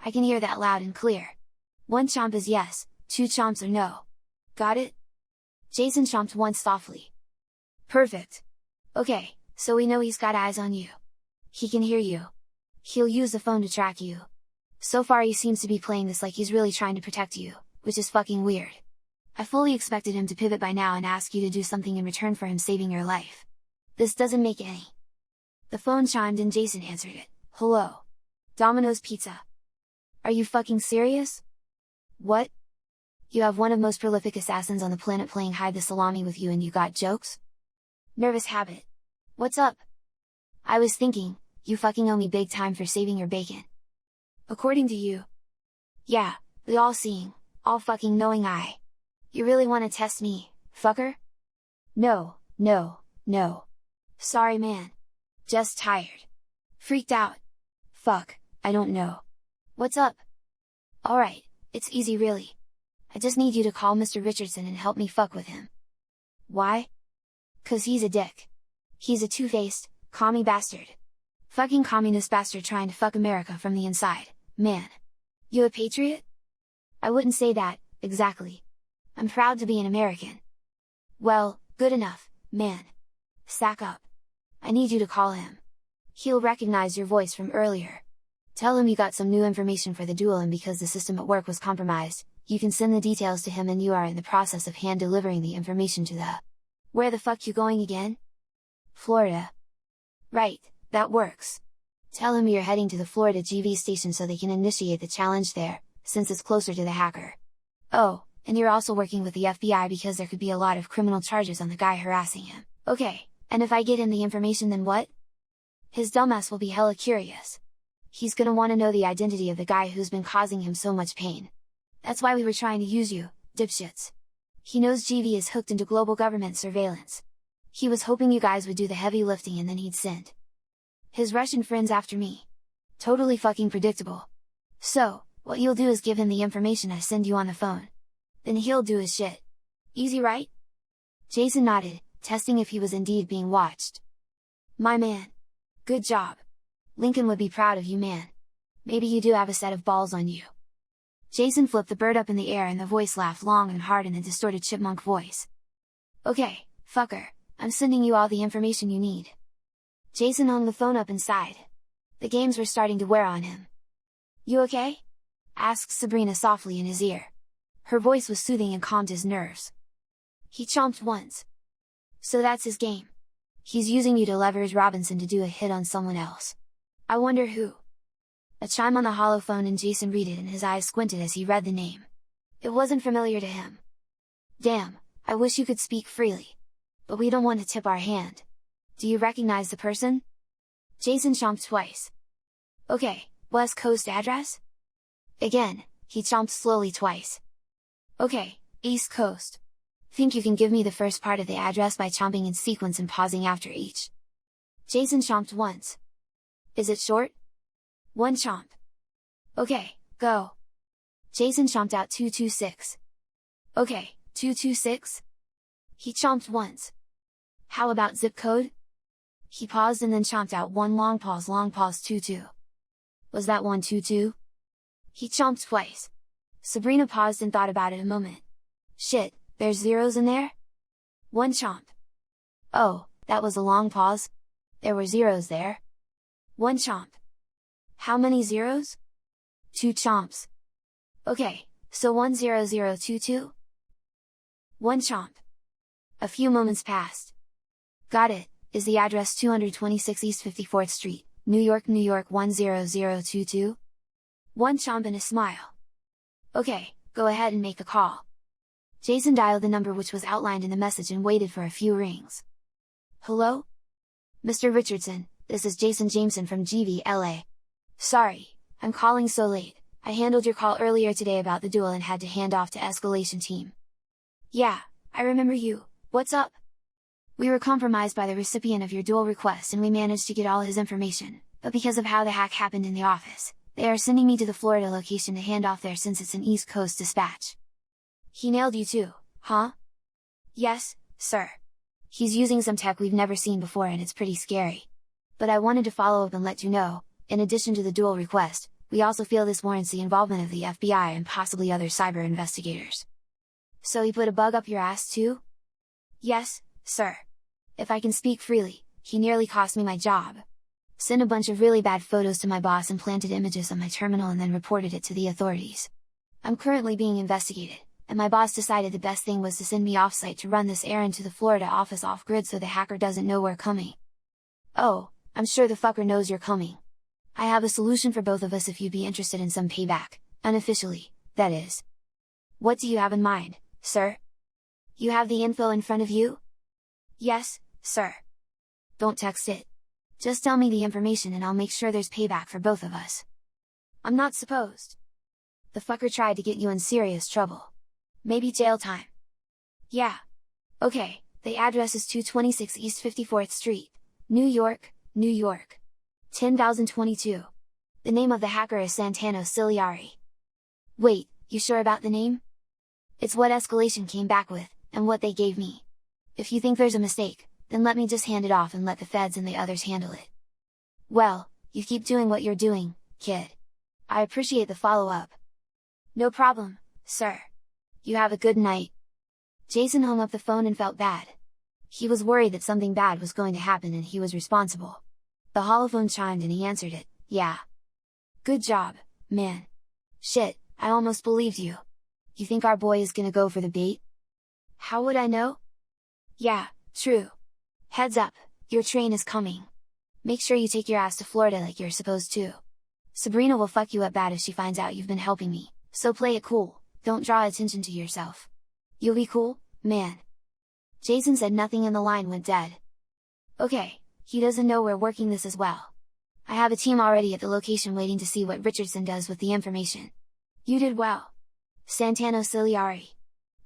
I can hear that loud and clear. 1 chomp is yes, 2 chomps are no. Got it? Jason chomped once softly. Perfect. Okay, so we know he's got eyes on you. He can hear you. He'll use the phone to track you. So far he seems to be playing this like he's really trying to protect you, which is fucking weird. I fully expected him to pivot by now and ask you to do something in return for him saving your life. This doesn't make any. The phone chimed and Jason answered it. Hello. Domino's Pizza. Are you fucking serious? What? You have one of most prolific assassins on the planet playing hide the salami with you and you got jokes? Nervous habit. What's up? I was thinking, you fucking owe me big time for saving your bacon. According to you. Yeah, the all-seeing, all-fucking knowing eye. You really wanna test me, fucker? No, no, no. Sorry man. Just tired. Freaked out. Fuck, I don't know. What's up? Alright, it's easy really. I just need you to call Mr. Richardson and help me fuck with him. Why? 'Cause he's a dick. He's a two-faced, commie bastard. Fucking communist bastard trying to fuck America from the inside, man. You a patriot? I wouldn't say that, exactly. I'm proud to be an American. Well, good enough, man. Sack up. I need you to call him. He'll recognize your voice from earlier. Tell him you got some new information for the duel and because the system at work was compromised, you can send the details to him and you are in the process of hand delivering the information to the... Where the fuck you going again? Florida. Right, that works. Tell him you're heading to the Florida GV station so they can initiate the challenge there, since it's closer to the hacker. Oh, and you're also working with the FBI because there could be a lot of criminal charges on the guy harassing him. Okay, and if I get him the information then what? His dumbass will be hella curious. He's gonna wanna know the identity of the guy who's been causing him so much pain. That's why we were trying to use you, dipshits. He knows GV is hooked into global government surveillance. He was hoping you guys would do the heavy lifting and then he'd send his Russian friends after me. Totally fucking predictable. So, what you'll do is give him the information I send you on the phone. Then he'll do his shit. Easy right? Jason nodded, testing if he was indeed being watched. My man. Good job. Lincoln would be proud of you man. Maybe you do have a set of balls on you. Jason flipped the bird up in the air and the voice laughed long and hard in a distorted chipmunk voice. Okay, fucker, I'm sending you all the information you need. Jason hung the phone up and sighed. The games were starting to wear on him. You okay? Asked Sabrina softly in his ear. Her voice was soothing and calmed his nerves. He chomped once. So that's his game. He's using you to leverage Robinson to do a hit on someone else. I wonder who? A chime on the hollow phone and Jason read it and his eyes squinted as he read the name. It wasn't familiar to him. Damn, I wish you could speak freely. But we don't want to tip our hand. Do you recognize the person? Jason chomped twice. Okay, West Coast address? Again, he chomped slowly twice. Okay, East Coast. Think you can give me the first part of the address by chomping in sequence and pausing after each? Jason chomped once. Is it short? 1 chomp. Okay, go. Jason chomped out 226. Okay, 226? He chomped once. How about zip code? He paused and then chomped out 1 long pause 22. Was that 122? He chomped twice. Sabrina paused and thought about it a moment. Shit, there's zeros in there? 1 chomp. Oh, that was a long pause? There were zeros there? 1 chomp. How many zeros? 2 chomps. Okay, so 10022? 1 chomp. A few moments passed. Got it, is the address 226 East 54th Street, New York, New York 10022? 1 chomp and a smile. Okay, go ahead and make the call. Jason dialed the number which was outlined in the message and waited for a few rings. Hello? Mr. Richardson, this is Jameson from GV LA. Sorry, I'm calling so late, I handled your call earlier today about the duel and had to hand off to escalation team. Yeah, I remember you, what's up? We were compromised by the recipient of your duel request and we managed to get all his information, but because of how the hack happened in the office, they are sending me to the Florida location to hand off there since it's an East Coast dispatch. He nailed you too, huh? Yes, sir. He's using some tech we've never seen before and it's pretty scary. But I wanted to follow up and let you know, in addition to the dual request, we also feel this warrants the involvement of the FBI and possibly other cyber investigators. So he put a bug up your ass too? Yes, sir. If I can speak freely, he nearly cost me my job. Sent a bunch of really bad photos to my boss and planted images on my terminal and then reported it to the authorities. I'm currently being investigated, and my boss decided the best thing was to send me off-site to run this errand to the Florida office off-grid so the hacker doesn't know we're coming. Oh, I'm sure the fucker knows you're coming. I have a solution for both of us if you'd be interested in some payback, unofficially, that is. What do you have in mind, sir? You have the info in front of you? Yes, sir. Don't text it. Just tell me the information and I'll make sure there's payback for both of us. I'm not supposed. The fucker tried to get you in serious trouble. Maybe jail time. Yeah. Okay, the address is 226 East 54th Street, New York, New York. 10,022. The name of the hacker is Santano Ciliari. Wait, you sure about the name? It's what escalation came back with, and what they gave me. If you think there's a mistake, then let me just hand it off and let the feds and the others handle it. Well, you keep doing what you're doing, kid. I appreciate the follow-up. No problem, sir. You have a good night. Jason hung up the phone and felt bad. He was worried that something bad was going to happen and he was responsible. The holophone chimed and he answered it, yeah. Good job, man. Shit, I almost believed you. You think our boy is gonna go for the bait? How would I know? Yeah, true. Heads up, your train is coming. Make sure you take your ass to Florida like you're supposed to. Sabrina will fuck you up bad if she finds out you've been helping me, so play it cool, don't draw attention to yourself. You'll be cool, man. Jason said nothing and the line went dead. Okay. He doesn't know we're working this as well. I have a team already at the location waiting to see what Richardson does with the information. You did well. Santano Ciliari.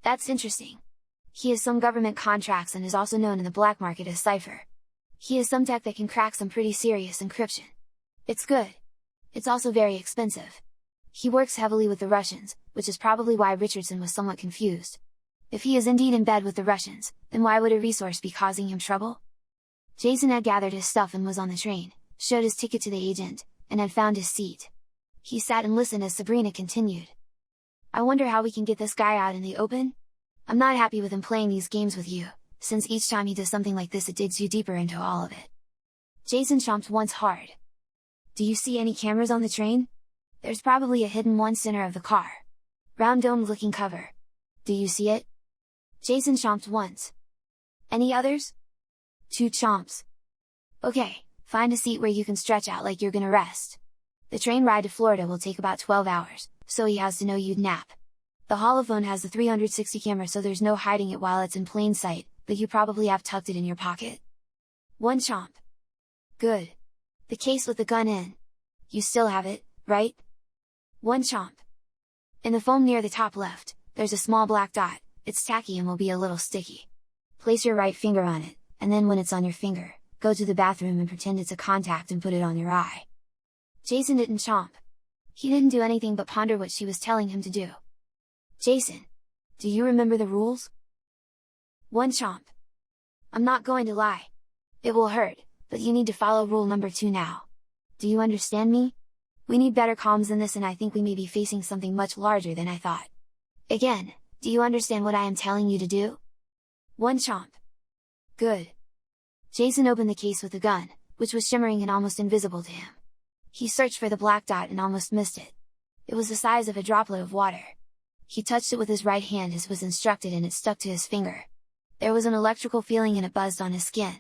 That's interesting. He has some government contracts and is also known in the black market as Cypher. He has some tech that can crack some pretty serious encryption. It's good. It's also very expensive. He works heavily with the Russians, which is probably why Richardson was somewhat confused. If he is indeed in bed with the Russians, then why would a resource be causing him trouble? Jason had gathered his stuff and was on the train, showed his ticket to the agent, and had found his seat. He sat and listened as Sabrina continued. I wonder how we can get this guy out in the open? I'm not happy with him playing these games with you, since each time he does something like this it digs you deeper into all of it. Jason chomped once hard. Do you see any cameras on the train? There's probably a hidden one center of the car. Round domed looking cover. Do you see it? Jason chomped once. Any others? 2 chomps. Okay, find a seat where you can stretch out like you're gonna rest. The train ride to Florida will take about 12 hours, so he has to know you'd nap. The holophone has the 360 camera so there's no hiding it while it's in plain sight, but you probably have tucked it in your pocket. 1 chomp. Good. The case with the gun in. You still have it, right? 1 chomp. In the foam near the top left, there's a small black dot, it's tacky and will be a little sticky. Place your right finger on it, and then when it's on your finger, go to the bathroom and pretend it's a contact and put it on your eye. Jason didn't chomp. He didn't do anything but ponder what she was telling him to do. Jason, do you remember the rules? 1 chomp. I'm not going to lie. It will hurt, but you need to follow rule number 2 now. Do you understand me? We need better comms than this and I think we may be facing something much larger than I thought. Again, do you understand what I am telling you to do? 1 chomp. Good. Jason opened the case with the gun, which was shimmering and almost invisible to him. He searched for the black dot and almost missed it. It was the size of a droplet of water. He touched it with his right hand as was instructed and it stuck to his finger. There was an electrical feeling and it buzzed on his skin.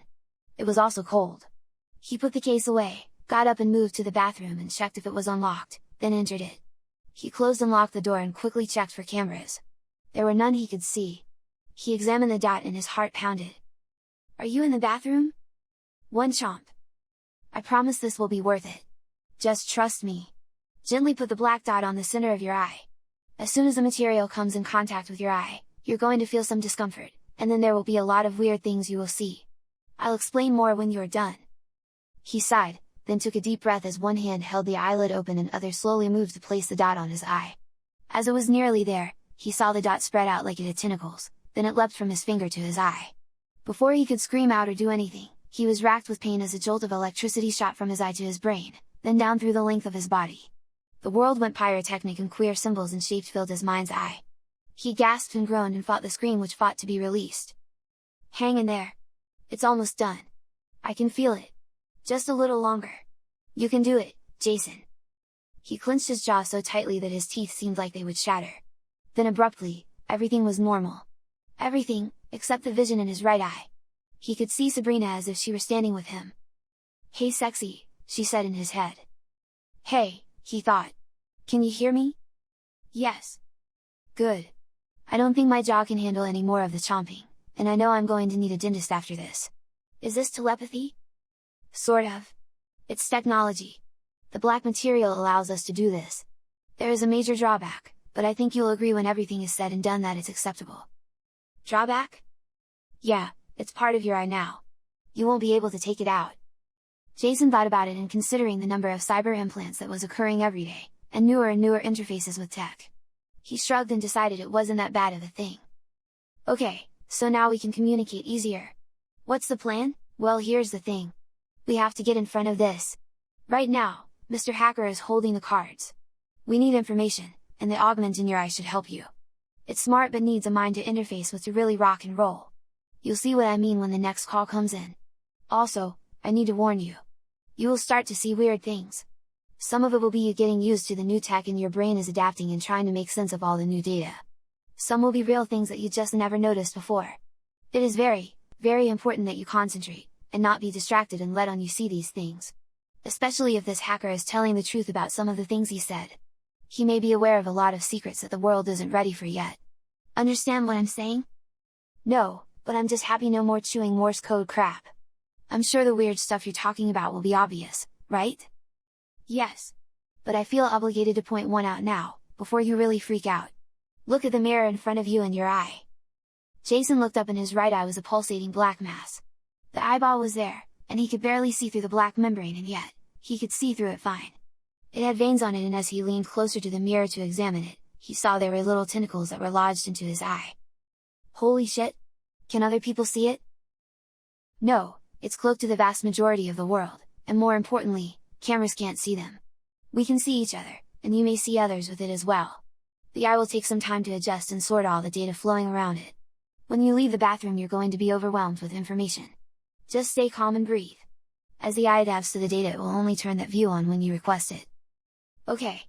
It was also cold. He put the case away, got up and moved to the bathroom and checked if it was unlocked, then entered it. He closed and locked the door and quickly checked for cameras. There were none he could see. He examined the dot and his heart pounded. Are you in the bathroom? 1 chomp. I promise this will be worth it. Just trust me. Gently put the black dot on the center of your eye. As soon as the material comes in contact with your eye, you're going to feel some discomfort, and then there will be a lot of weird things you will see. I'll explain more when you're done. He sighed, then took a deep breath as one hand held the eyelid open and other slowly moved to place the dot on his eye. As it was nearly there, he saw the dot spread out like it had tentacles, then it leapt from his finger to his eye. Before he could scream out or do anything, he was racked with pain as a jolt of electricity shot from his eye to his brain, then down through the length of his body. The world went pyrotechnic and queer symbols and shapes filled his mind's eye. He gasped and groaned and fought the scream which fought to be released. "Hang in there! It's almost done! I can feel it! Just a little longer! You can do it, Jason!" He clenched his jaw so tightly that his teeth seemed like they would shatter. Then abruptly, everything was normal. Everything, except the vision in his right eye. He could see Sabrina as if she were standing with him. "Hey sexy," she said in his head. "Hey," he thought. "Can you hear me?" "Yes." "Good. I don't think my jaw can handle any more of the chomping, and I know I'm going to need a dentist after this. Is this telepathy?" "Sort of. It's technology. The black material allows us to do this. There is a major drawback, but I think you'll agree when everything is said and done that it's acceptable." "Drawback?" "Yeah, it's part of your eye now. You won't be able to take it out." Jason thought about it, and considering the number of cyber implants that was occurring every day, and newer interfaces with tech, he shrugged and decided it wasn't that bad of a thing. "Okay, so now we can communicate easier. What's the plan?" "Well, here's the thing. We have to get in front of this. Right now, Mr. Hacker is holding the cards. We need information, and the augment in your eye should help you. It's smart but needs a mind to interface with to really rock and roll. You'll see what I mean when the next call comes in. Also, I need to warn you. You will start to see weird things. Some of it will be you getting used to the new tech and your brain is adapting and trying to make sense of all the new data. Some will be real things that you just never noticed before. It is very, very important that you concentrate, and not be distracted and let on you see these things. Especially if this hacker is telling the truth about some of the things he said. He may be aware of a lot of secrets that the world isn't ready for yet. Understand what I'm saying?" "No, but I'm just happy no more chewing Morse code crap. I'm sure the weird stuff you're talking about will be obvious, right?" "Yes. But I feel obligated to point one out now, before you really freak out. Look at the mirror in front of you and your eye." Jason looked up and his right eye was a pulsating black mass. The eyeball was there, and he could barely see through the black membrane, and yet, he could see through it fine. It had veins on it, and as he leaned closer to the mirror to examine it, he saw there were little tentacles that were lodged into his eye. "Holy shit! Can other people see it?" "No, it's cloaked to the vast majority of the world, and more importantly, cameras can't see them. We can see each other, and you may see others with it as well. The eye will take some time to adjust and sort all the data flowing around it. When you leave the bathroom you're going to be overwhelmed with information. Just stay calm and breathe. As the eye adapts to the data it will only turn that view on when you request it." "Okay.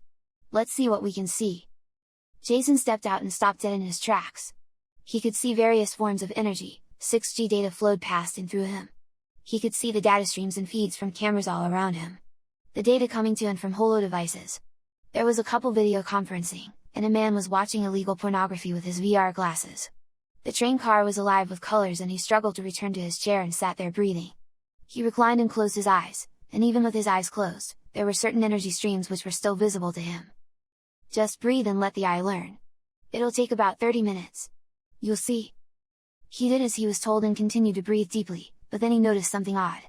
Let's see what we can see." Jason stepped out and stopped dead in his tracks. He could see various forms of energy, 6G data flowed past and through him. He could see the data streams and feeds from cameras all around him. The data coming to and from holo devices. There was a couple video conferencing, and a man was watching illegal pornography with his VR glasses. The train car was alive with colors and he struggled to return to his chair and sat there breathing. He reclined and closed his eyes, and even with his eyes closed, there were certain energy streams which were still visible to him. "Just breathe and let the eye learn. It'll take about 30 minutes. You'll see." He did as he was told and continued to breathe deeply, but then he noticed something odd.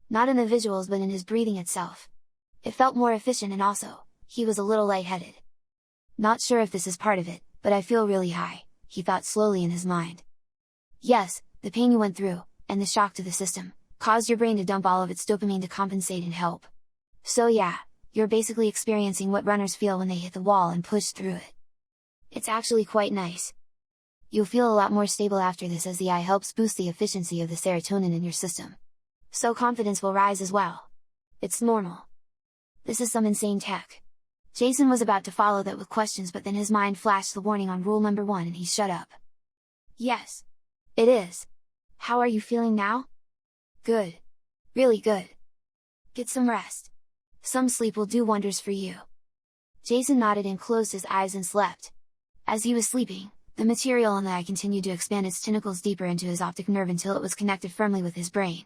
Not in the visuals but in his breathing itself. It felt more efficient, and also, he was a little lightheaded. "Not sure if this is part of it, but I feel really high," he thought slowly in his mind. Yes, the pain you went through, and the shock to the system, caused your brain to dump all of its dopamine to compensate and help. So yeah, you're basically experiencing what runners feel when they hit the wall and push through it. It's actually quite nice. You'll feel a lot more stable after this as the eye helps boost the efficiency of the serotonin in your system. So confidence will rise as well. It's normal. This is some insane tech. Jason was about to follow that with questions, but then his mind flashed the warning on rule number 1 and he shut up. "Yes. It is. How are you feeling now?" "Good. Really good. Get some rest. Some sleep will do wonders for you." Jason nodded and closed his eyes and slept. As he was sleeping, the material on the eye continued to expand its tentacles deeper into his optic nerve until it was connected firmly with his brain.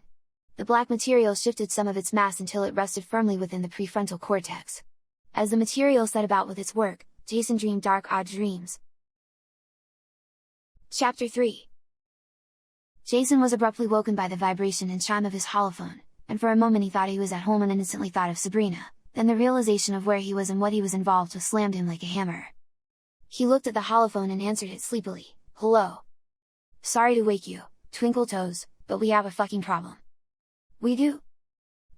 The black material shifted some of its mass until it rested firmly within the prefrontal cortex. As the material set about with its work, Jason dreamed dark, odd dreams. Chapter 3. Jason was abruptly woken by the vibration and chime of his holophone, and for a moment he thought he was at home and instantly thought of Sabrina, then the realization of where he was and what he was involved with slammed him like a hammer. He looked at the holophone and answered it sleepily, "Hello. Sorry to wake you, Twinkle Toes, but we have a fucking problem." "We do?"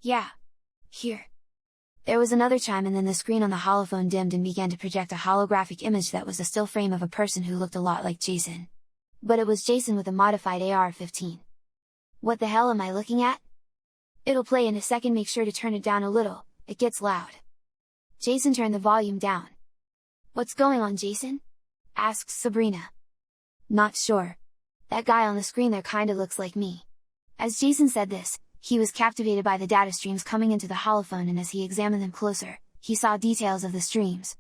"Yeah. Here." There was another chime and then the screen on the holophone dimmed and began to project a holographic image that was a still frame of a person who looked a lot like Jason. But it was Jason with a modified AR-15. "What the hell am I looking at?" "It'll play in a second, make sure to turn it down a little, it gets loud." Jason turned the volume down. "What's going on, Jason?" asked Sabrina. "Not sure. That guy on the screen there kinda looks like me." As Jason said this, he was captivated by the data streams coming into the holophone, and as he examined them closer, he saw details of the streams.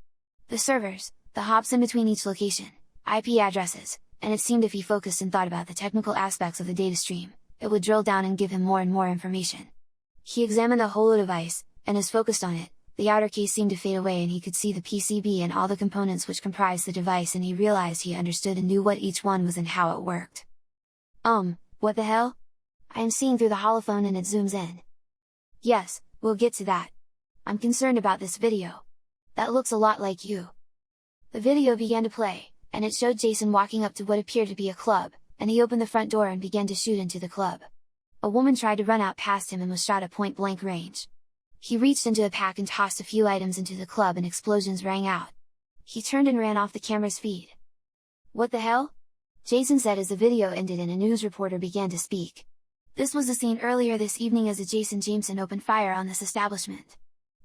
The servers, the hops in between each location, IP addresses, and it seemed if he focused and thought about the technical aspects of the data stream, it would drill down and give him more and more information. He examined the holo device, and as focused on it, the outer case seemed to fade away and he could see the PCB and all the components which comprised the device, and he realized he understood and knew what each one was and how it worked. What the hell? I am seeing through the holophone and it zooms in." "Yes, we'll get to that. I'm concerned about this video. That looks a lot like you." The video began to play, and it showed Jason walking up to what appeared to be a club, and he opened the front door and began to shoot into the club. A woman tried to run out past him and was shot at point blank range. He reached into a pack and tossed a few items into the club and explosions rang out. He turned and ran off the camera's feed. "What the hell?" Jason said as the video ended and a news reporter began to speak. This was the scene earlier this evening as Jameson opened fire on this establishment.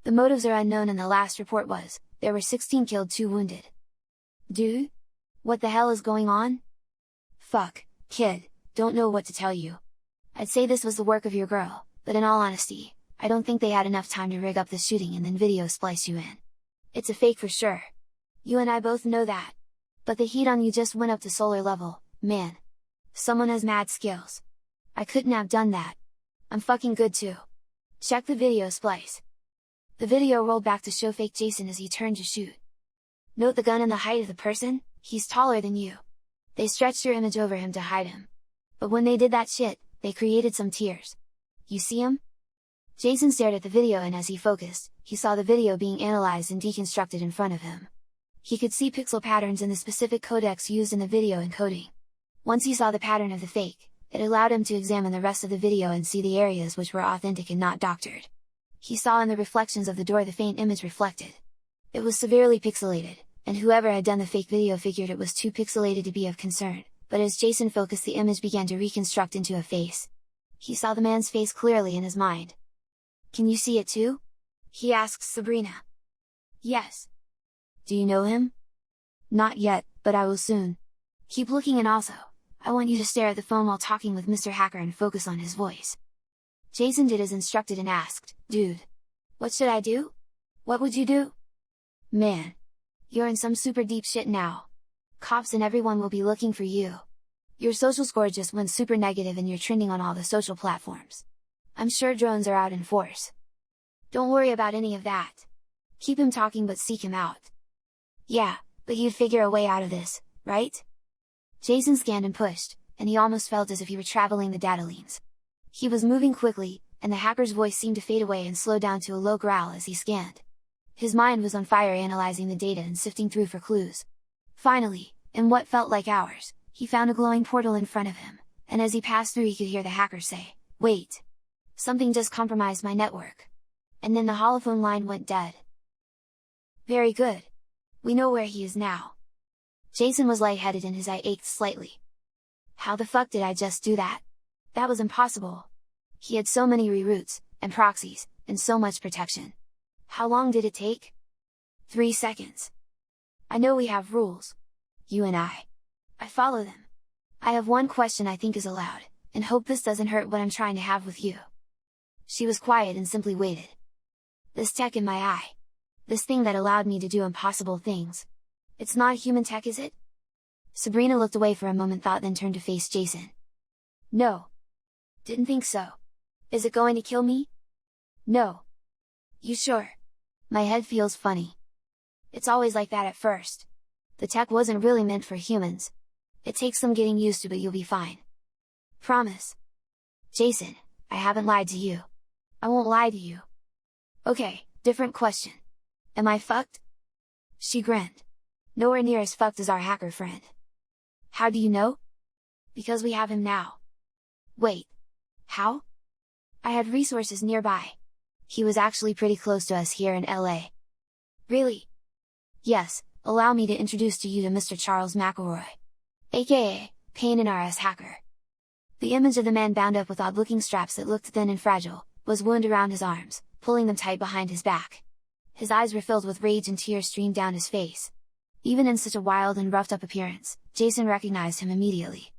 The motives are unknown and the last report was, there were 16 killed, 2 wounded. "Dude? What the hell is going on?" "Fuck, kid, don't know what to tell you. I'd say this was the work of your girl, but in all honesty, I don't think they had enough time to rig up the shooting and then video splice you in. It's a fake for sure. You and I both know that. But the heat on you just went up to solar level, man. Someone has mad skills. I couldn't have done that. I'm fucking good too. Check the video splice." The video rolled back to show fake Jason as he turned to shoot. "Note the gun and the height of the person, he's taller than you. They stretched your image over him to hide him. But when they did that shit, they created some tears. You see him?" Jason stared at the video and as he focused, he saw the video being analyzed and deconstructed in front of him. He could see pixel patterns in the specific codecs used in the video encoding. Once he saw the pattern of the fake, it allowed him to examine the rest of the video and see the areas which were authentic and not doctored. He saw in the reflections of the door the faint image reflected. It was severely pixelated, and whoever had done the fake video figured it was too pixelated to be of concern, but as Jason focused the image began to reconstruct into a face. He saw the man's face clearly in his mind. "Can you see it too?" he asked Sabrina. "Yes." "Do you know him?" "Not yet, but I will soon. Keep looking and also, I want you to stare at the phone while talking with Mr. Hacker and focus on his voice." Jason did as instructed and asked, "Dude, what should I do? What would you do?" "Man, you're in some super deep shit now. Cops and everyone will be looking for you. Your social score just went super negative and you're trending on all the social platforms. I'm sure drones are out in force. Don't worry about any of that. Keep him talking but seek him out." "Yeah, but you'd figure a way out of this, right?" Jason scanned and pushed, and he almost felt as if he were traveling the data lanes. He was moving quickly, and the hacker's voice seemed to fade away and slow down to a low growl as he scanned. His mind was on fire analyzing the data and sifting through for clues. Finally, in what felt like hours, he found a glowing portal in front of him, and as he passed through he could hear the hacker say, "Wait! Something just compromised my network." And then the holophone line went dead. "Very good. We know where he is now." Jason was lightheaded and his eye ached slightly. How the fuck did I just do that? That was impossible. He had so many reroutes, and proxies, and so much protection. How long did it take? 3 seconds. I know we have rules. You and I follow them. I have one question I think is allowed, and hope this doesn't hurt what I'm trying to have with you. She was quiet and simply waited. This tech in my eye. This thing that allowed me to do impossible things. It's not human tech, is it? Sabrina looked away for a moment, thought, then turned to face Jason. No. Didn't think so. Is it going to kill me? No. You sure? My head feels funny. It's always like that at first. The tech wasn't really meant for humans. It takes some getting used to, but you'll be fine. Promise. Jason, I haven't lied to you. I won't lie to you. Okay, different question. Am I fucked? She grinned. Nowhere near as fucked as our hacker friend. How do you know? Because we have him now. Wait. How? I had resources nearby. He was actually pretty close to us here in LA. Really? Yes, allow me to introduce to you to Mr. Charles McElroy. AKA, Pain in RS Hacker. The image of the man bound up with odd-looking straps that looked thin and fragile, was wound around his arms, pulling them tight behind his back. His eyes were filled with rage and tears streamed down his face. Even in such a wild and roughed up appearance, Jason recognized him immediately.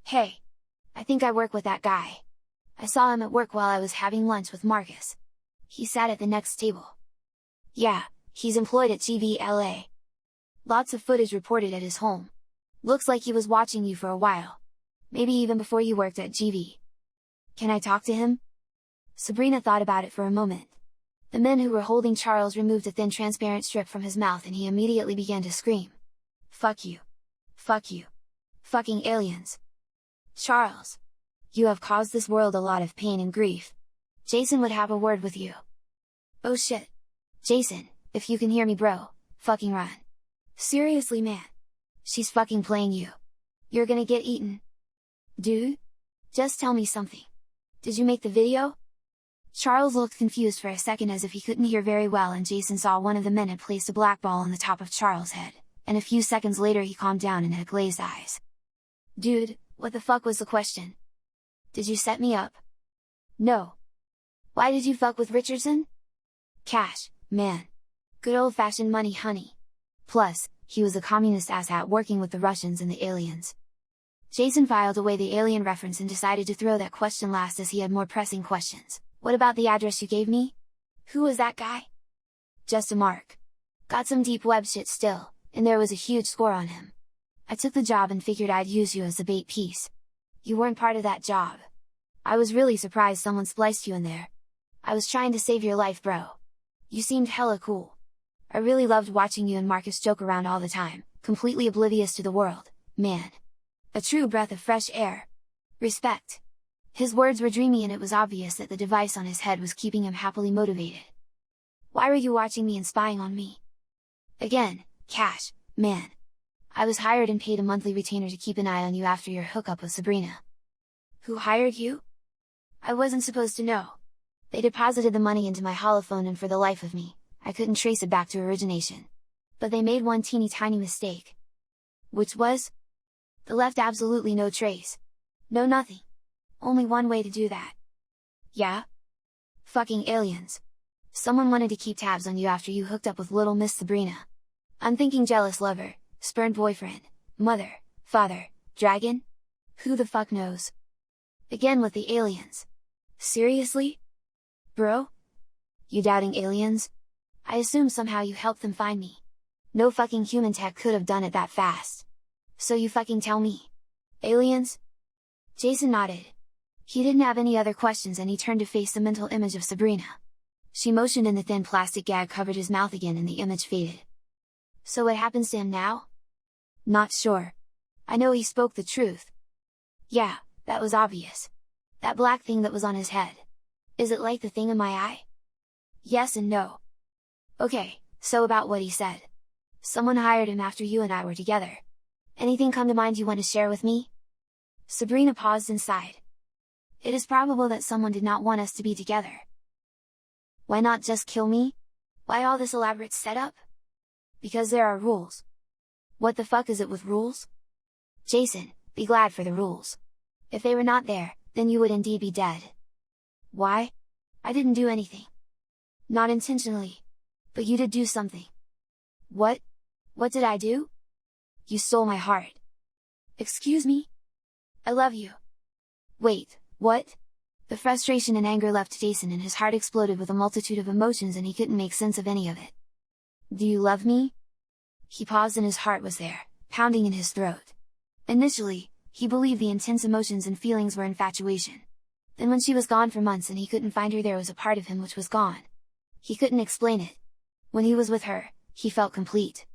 Hey! I think I work with that guy. I saw him at work while I was having lunch with Marcus. He sat at the next table. Yeah, he's employed at GVLA. Lots of footage reported at his home. Looks like he was watching you for a while. Maybe even before you worked at GV. Can I talk to him? Sabrina thought about it for a moment. The men who were holding Charles removed a thin transparent strip from his mouth and he immediately began to scream. Fuck you! Fuck you! Fucking aliens! Charles! You have caused this world a lot of pain and grief. Jason would have a word with you. Oh shit! Jason, if you can hear me bro, fucking run! Seriously man! She's fucking playing you! You're gonna get eaten! Dude? Just tell me something. Did you make the video? Charles looked confused for a second as if he couldn't hear very well and Jason saw one of the men had placed a black ball on the top of Charles' head, and a few seconds later he calmed down and had glazed eyes. Dude, what the fuck was the question? Did you set me up? No. Why did you fuck with Richardson? Cash, man. Good old-fashioned money honey. Plus, he was a communist asshat working with the Russians and the aliens. Jason filed away the alien reference and decided to throw that question last as he had more pressing questions. What about the address you gave me? Who was that guy? Just a mark. Got some deep web shit still, and there was a huge score on him. I took the job and figured I'd use you as the bait piece. You weren't part of that job. I was really surprised someone spliced you in there. I was trying to save your life bro. You seemed hella cool. I really loved watching you and Marcus joke around all the time, completely oblivious to the world, man. A true breath of fresh air. Respect. His words were dreamy and it was obvious that the device on his head was keeping him happily motivated. Why were you watching me and spying on me? Again, cash, man. I was hired and paid a monthly retainer to keep an eye on you after your hookup with Sabrina. Who hired you? I wasn't supposed to know. They deposited the money into my holophone and for the life of me, I couldn't trace it back to origination. But they made one teeny tiny mistake. Which was? They left absolutely no trace. No nothing. Only one way to do that. Yeah? Fucking aliens. Someone wanted to keep tabs on you after you hooked up with little Miss Sabrina. Unthinking jealous lover, spurned boyfriend, mother, father, dragon? Who the fuck knows? Again with the aliens. Seriously? Bro? You doubting aliens? I assume somehow you helped them find me. No fucking human tech could have done it that fast. So you fucking tell me. Aliens? Jason nodded. He didn't have any other questions and he turned to face the mental image of Sabrina. She motioned and the thin plastic gag covered his mouth again and the image faded. So what happens to him now? Not sure. I know he spoke the truth. Yeah, that was obvious. That black thing that was on his head. Is it like the thing in my eye? Yes and no. Okay, so about what he said. Someone hired him after you and I were together. Anything come to mind you want to share with me? Sabrina paused and sighed. It is probable that someone did not want us to be together. Why not just kill me? Why all this elaborate setup? Because there are rules. What the fuck is it with rules? Jason, be glad for the rules. If they were not there, then you would indeed be dead. Why? I didn't do anything. Not intentionally. But you did do something. What? What did I do? You stole my heart. Excuse me? I love you. Wait, what? The frustration and anger left Jason and his heart exploded with a multitude of emotions and he couldn't make sense of any of it. Do you love me? He paused and his heart was there, pounding in his throat. Initially, he believed the intense emotions and feelings were infatuation. Then when she was gone for months and he couldn't find her, there was a part of him which was gone. He couldn't explain it. When he was with her, he felt complete.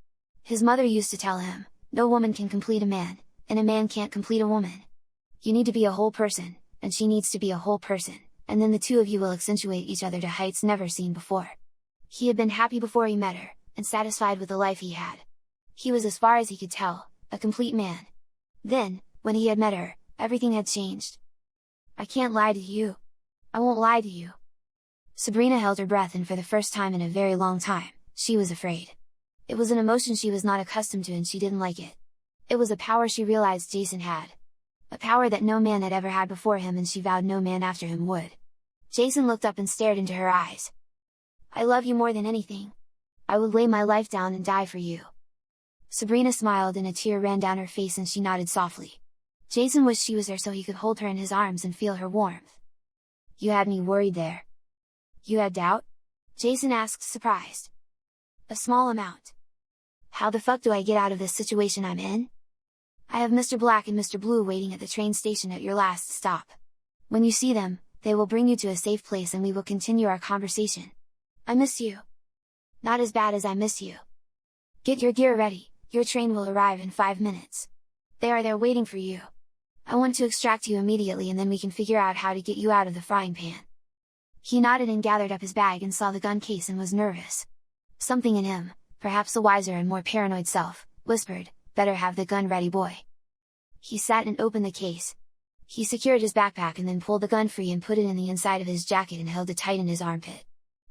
His mother used to tell him, no woman can complete a man, and a man can't complete a woman. You need to be a whole person, and she needs to be a whole person, and then the two of you will accentuate each other to heights never seen before. He had been happy before he met her, and satisfied with the life he had. He was, as far as he could tell, a complete man. Then, when he had met her, everything had changed. I can't lie to you. I won't lie to you. Sabrina held her breath, and for the first time in a very long time, she was afraid. It was an emotion she was not accustomed to, and she didn't like it. It was a power she realized Jason had. A power that no man had ever had before him, and she vowed no man after him would. Jason looked up and stared into her eyes. I love you more than anything. I would lay my life down and die for you. Sabrina smiled, and a tear ran down her face, and she nodded softly. Jason wished she was there so he could hold her in his arms and feel her warmth. You had me worried there. You had doubt? Jason asked, surprised. A small amount. How the fuck do I get out of this situation I'm in? I have Mr. Black and Mr. Blue waiting at the train station at your last stop. When you see them, they will bring you to a safe place and we will continue our conversation. I miss you. Not as bad as I miss you. Get your gear ready, your train will arrive in 5 minutes. They are there waiting for you. I want to extract you immediately, and then we can figure out how to get you out of the frying pan. He nodded and gathered up his bag and saw the gun case and was nervous. Something in him, perhaps a wiser and more paranoid self, whispered, better have the gun ready, boy. He sat and opened the case. He secured his backpack and then pulled the gun free and put it in the inside of his jacket and held it tight in his armpit.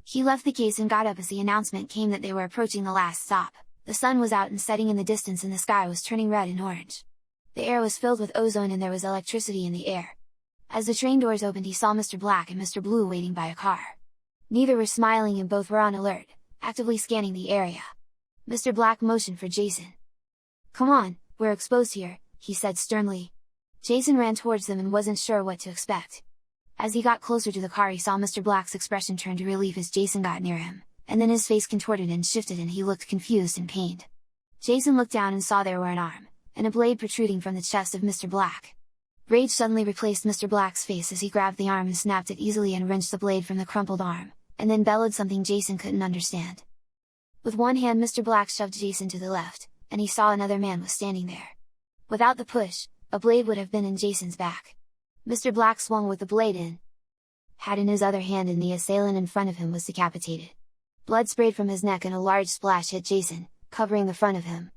He left the case and got up as the announcement came that they were approaching the last stop. The sun was out and setting in the distance, and the sky was turning red and orange. The air was filled with ozone and there was electricity in the air. As the train doors opened, he saw Mr. Black and Mr. Blue waiting by a car. Neither were smiling and both were on alert, actively scanning the area. Mr. Black motioned for Jason. Come on, we're exposed here, he said sternly. Jason ran towards them and wasn't sure what to expect. As he got closer to the car, he saw Mr. Black's expression turn to relief as Jason got near him, and then his face contorted and shifted and he looked confused and pained. Jason looked down and saw there were an arm, and a blade protruding from the chest of Mr. Black. Rage suddenly replaced Mr. Black's face as he grabbed the arm and snapped it easily and wrenched the blade from the crumpled arm, and then bellowed something Jason couldn't understand. With one hand, Mr. Black shoved Jason to the left, and he saw another man was standing there. Without the push, a blade would have been in Jason's back. Mr. Black swung with the blade had in his other hand, and the assailant in front of him was decapitated. Blood sprayed from his neck and a large splash hit Jason, covering the front of him.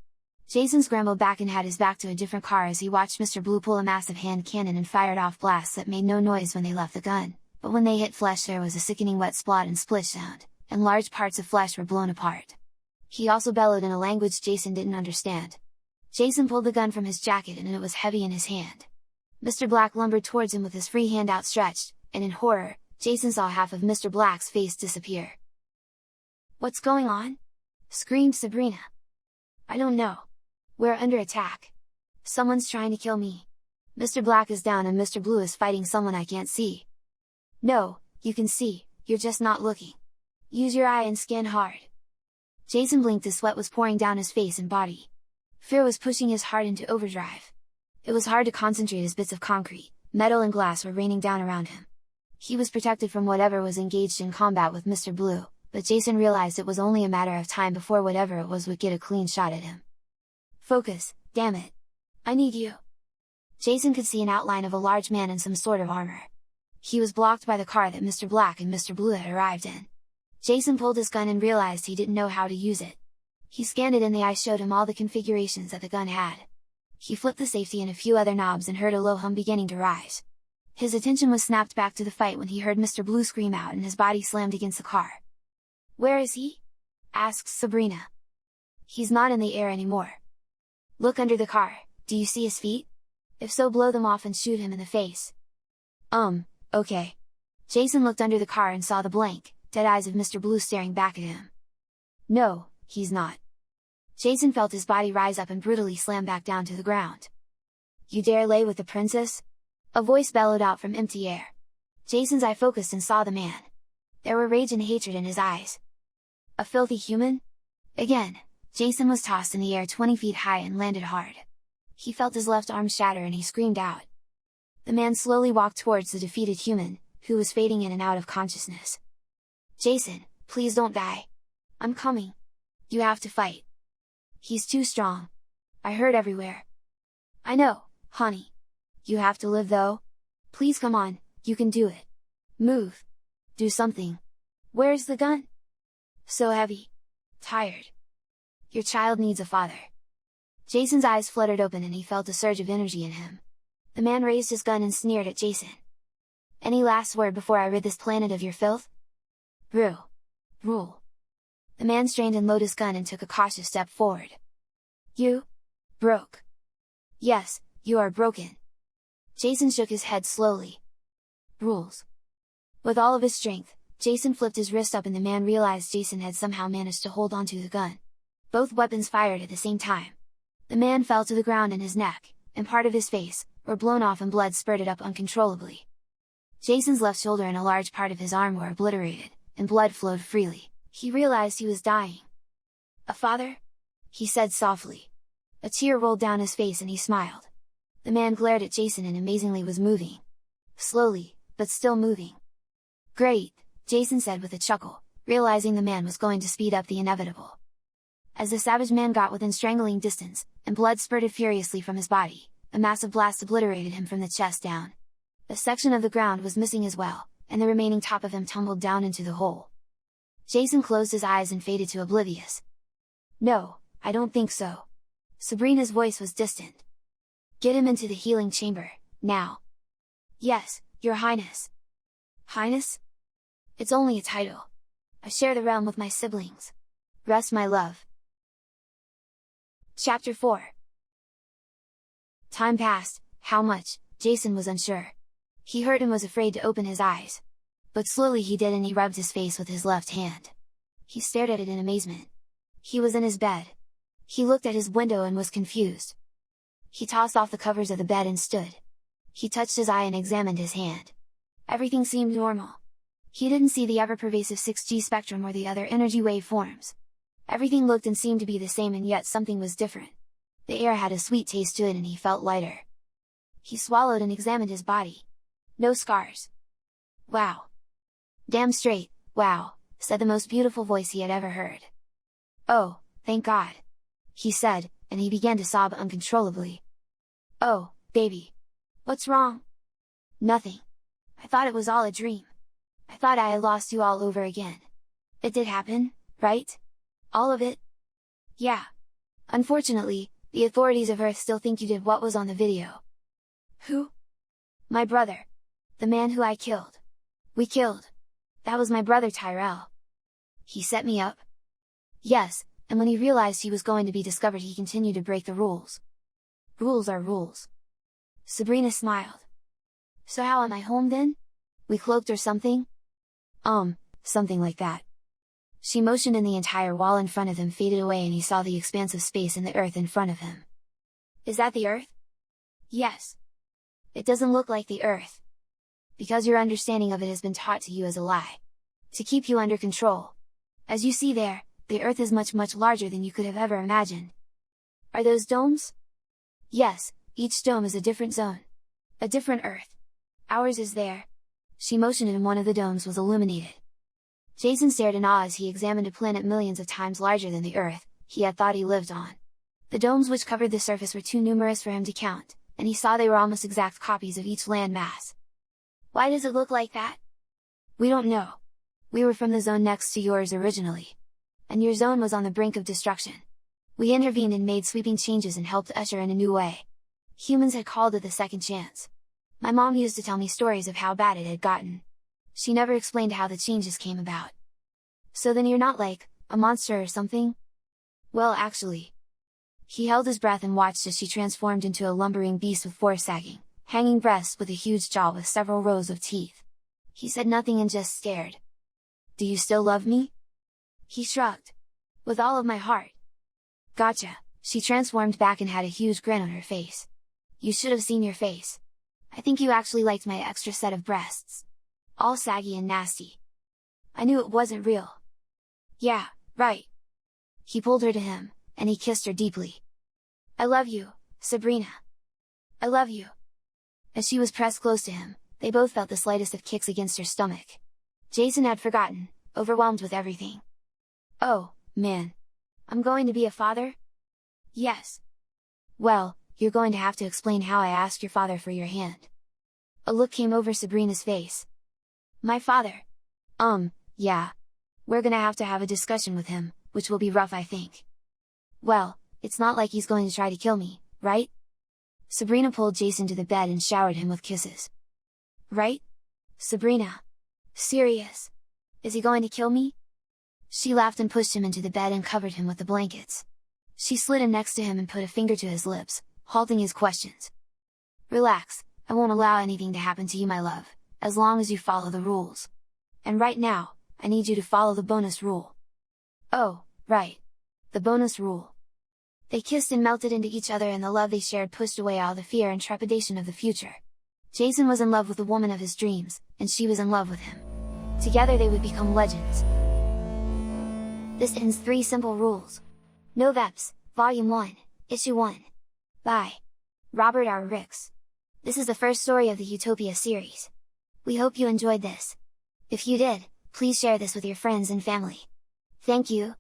Jason scrambled back and had his back to a different car as he watched Mr. Blue pull a massive hand cannon and fired off blasts that made no noise when they left the gun, but when they hit flesh there was a sickening wet splot and splish sound, and large parts of flesh were blown apart. He also bellowed in a language Jason didn't understand. Jason pulled the gun from his jacket and it was heavy in his hand. Mr. Black lumbered towards him with his free hand outstretched, and in horror, Jason saw half of Mr. Black's face disappear. What's going on? Screamed Sabrina. I don't know. We're under attack. Someone's trying to kill me. Mr. Black is down and Mr. Blue is fighting someone I can't see. No, you can see, you're just not looking. Use your eye and scan hard. Jason blinked as sweat was pouring down his face and body. Fear was pushing his heart into overdrive. It was hard to concentrate as bits of concrete, metal and glass were raining down around him. He was protected from whatever was engaged in combat with Mr. Blue, but Jason realized it was only a matter of time before whatever it was would get a clean shot at him. Focus, damn it! I need you! Jason could see an outline of a large man in some sort of armor. He was blocked by the car that Mr. Black and Mr. Blue had arrived in. Jason pulled his gun and realized he didn't know how to use it. He scanned it and the eye showed him all the configurations that the gun had. He flipped the safety and a few other knobs and heard a low hum beginning to rise. His attention was snapped back to the fight when he heard Mr. Blue scream out and his body slammed against the car. Where is he? Asked Sabrina. He's not in the air anymore. Look under the car, do you see his feet? If so, blow them off and shoot him in the face. Okay. Jason looked under the car and saw the blank, dead eyes of Mr. Blue staring back at him. No, he's not. Jason felt his body rise up and brutally slam back down to the ground. You dare lay with the princess? A voice bellowed out from empty air. Jason's eye focused and saw the man. There were rage and hatred in his eyes. A filthy human? Again, Jason was tossed in the air 20 feet high and landed hard. He felt his left arm shatter and he screamed out. The man slowly walked towards the defeated human, who was fading in and out of consciousness. Jason, please don't die. I'm coming. You have to fight. He's too strong. I heard everywhere. I know, honey. You have to live though. Please come on, you can do it. Move. Do something. Where's the gun? So heavy. Tired. Your child needs a father. Jason's eyes fluttered open and he felt a surge of energy in him. The man raised his gun and sneered at Jason. Any last word before I rid this planet of your filth? Rule. The man strained and loaded his gun and took a cautious step forward. You? Broke. Yes, you are broken. Jason shook his head slowly. Rules. With all of his strength, Jason flipped his wrist up and the man realized Jason had somehow managed to hold onto the gun. Both weapons fired at the same time. The man fell to the ground and his neck, and part of his face, were blown off and blood spurted up uncontrollably. Jason's left shoulder and a large part of his arm were obliterated, and blood flowed freely. He realized he was dying. A father? He said softly. A tear rolled down his face and he smiled. The man glared at Jason and amazingly was moving. Slowly, but still moving. Great, Jason said with a chuckle, realizing the man was going to speed up the inevitable. As the savage man got within strangling distance, and blood spurted furiously from his body, a massive blast obliterated him from the chest down. A section of the ground was missing as well, and the remaining top of him tumbled down into the hole. Jason closed his eyes and faded to oblivious. No, I don't think so. Sabrina's voice was distant. Get him into the healing chamber, now. Yes, Your Highness. Highness? It's only a title. I share the realm with my siblings. Rest my love. Chapter 4. Time passed, how much, Jason was unsure. He hurt and was afraid to open his eyes. But slowly he did and he rubbed his face with his left hand. He stared at it in amazement. He was in his bed. He looked at his window and was confused. He tossed off the covers of the bed and stood. He touched his eye and examined his hand. Everything seemed normal. He didn't see the ever-pervasive 6G spectrum or the other energy wave forms. Everything looked and seemed to be the same and yet something was different. The air had a sweet taste to it and he felt lighter. He swallowed and examined his body. No scars. Wow. Damn straight, wow, said the most beautiful voice he had ever heard. Oh, thank God. He said, and he began to sob uncontrollably. Oh, baby. What's wrong? Nothing. I thought it was all a dream. I thought I had lost you all over again. It did happen, right? All of it? Yeah. Unfortunately, the authorities of Earth still think you did what was on the video. Who? My brother. The man who I killed. We killed. That was my brother Tyrell. He set me up? Yes, and when he realized he was going to be discovered he continued to break the rules. Rules are rules. Sabrina smiled. So how am I home then? We cloaked or something? Something like that. She motioned and the entire wall in front of him faded away and he saw the expanse of space and the earth in front of him. Is that the earth? Yes. It doesn't look like the earth. Because your understanding of it has been taught to you as a lie. To keep you under control. As you see there, the earth is much larger than you could have ever imagined. Are those domes? Yes, each dome is a different zone. A different earth. Ours is there. She motioned and one of the domes was illuminated. Jason stared in awe as he examined a planet millions of times larger than the Earth he had thought he lived on. The domes which covered the surface were too numerous for him to count, and he saw they were almost exact copies of each land mass. Why does it look like that? We don't know. We were from the zone next to yours originally. And your zone was on the brink of destruction. We intervened and made sweeping changes and helped usher in a new way. Humans had called it the second chance. My mom used to tell me stories of how bad it had gotten. She never explained how the changes came about. So then you're not like, a monster or something? Well actually. He held his breath and watched as she transformed into a lumbering beast with four sagging, hanging breasts with a huge jaw with several rows of teeth. He said nothing and just stared. Do you still love me? He shrugged. With all of my heart. Gotcha, she transformed back and had a huge grin on her face. You should have seen your face. I think you actually liked my extra set of breasts. All saggy and nasty. I knew it wasn't real. Yeah, right. He pulled her to him, and he kissed her deeply. I love you, Sabrina. I love you. As she was pressed close to him, they both felt the slightest of kicks against her stomach. Jason had forgotten, overwhelmed with everything. Oh, man. I'm going to be a father? Yes. Well, you're going to have to explain how I asked your father for your hand. A look came over Sabrina's face. My father? Yeah. We're gonna have to have a discussion with him, which will be rough, I think. Well, it's not like he's going to try to kill me, right? Sabrina pulled Jason to the bed and showered him with kisses. Right? Sabrina. Serious? Is he going to kill me? She laughed and pushed him into the bed and covered him with the blankets. She slid in next to him and put a finger to his lips, halting his questions. Relax, I won't allow anything to happen to you, my love, as long as you follow the rules. And right now, I need you to follow the bonus rule. Oh, right. The bonus rule. They kissed and melted into each other, and the love they shared pushed away all the fear and trepidation of the future. Jason was in love with the woman of his dreams, and she was in love with him. Together they would become legends. This ends 3 simple rules. NovEps, Volume 1, Issue 1. By Robert R. Ricks. This is the first story of the Utopia series. We hope you enjoyed this. If you did, please share this with your friends and family. Thank you.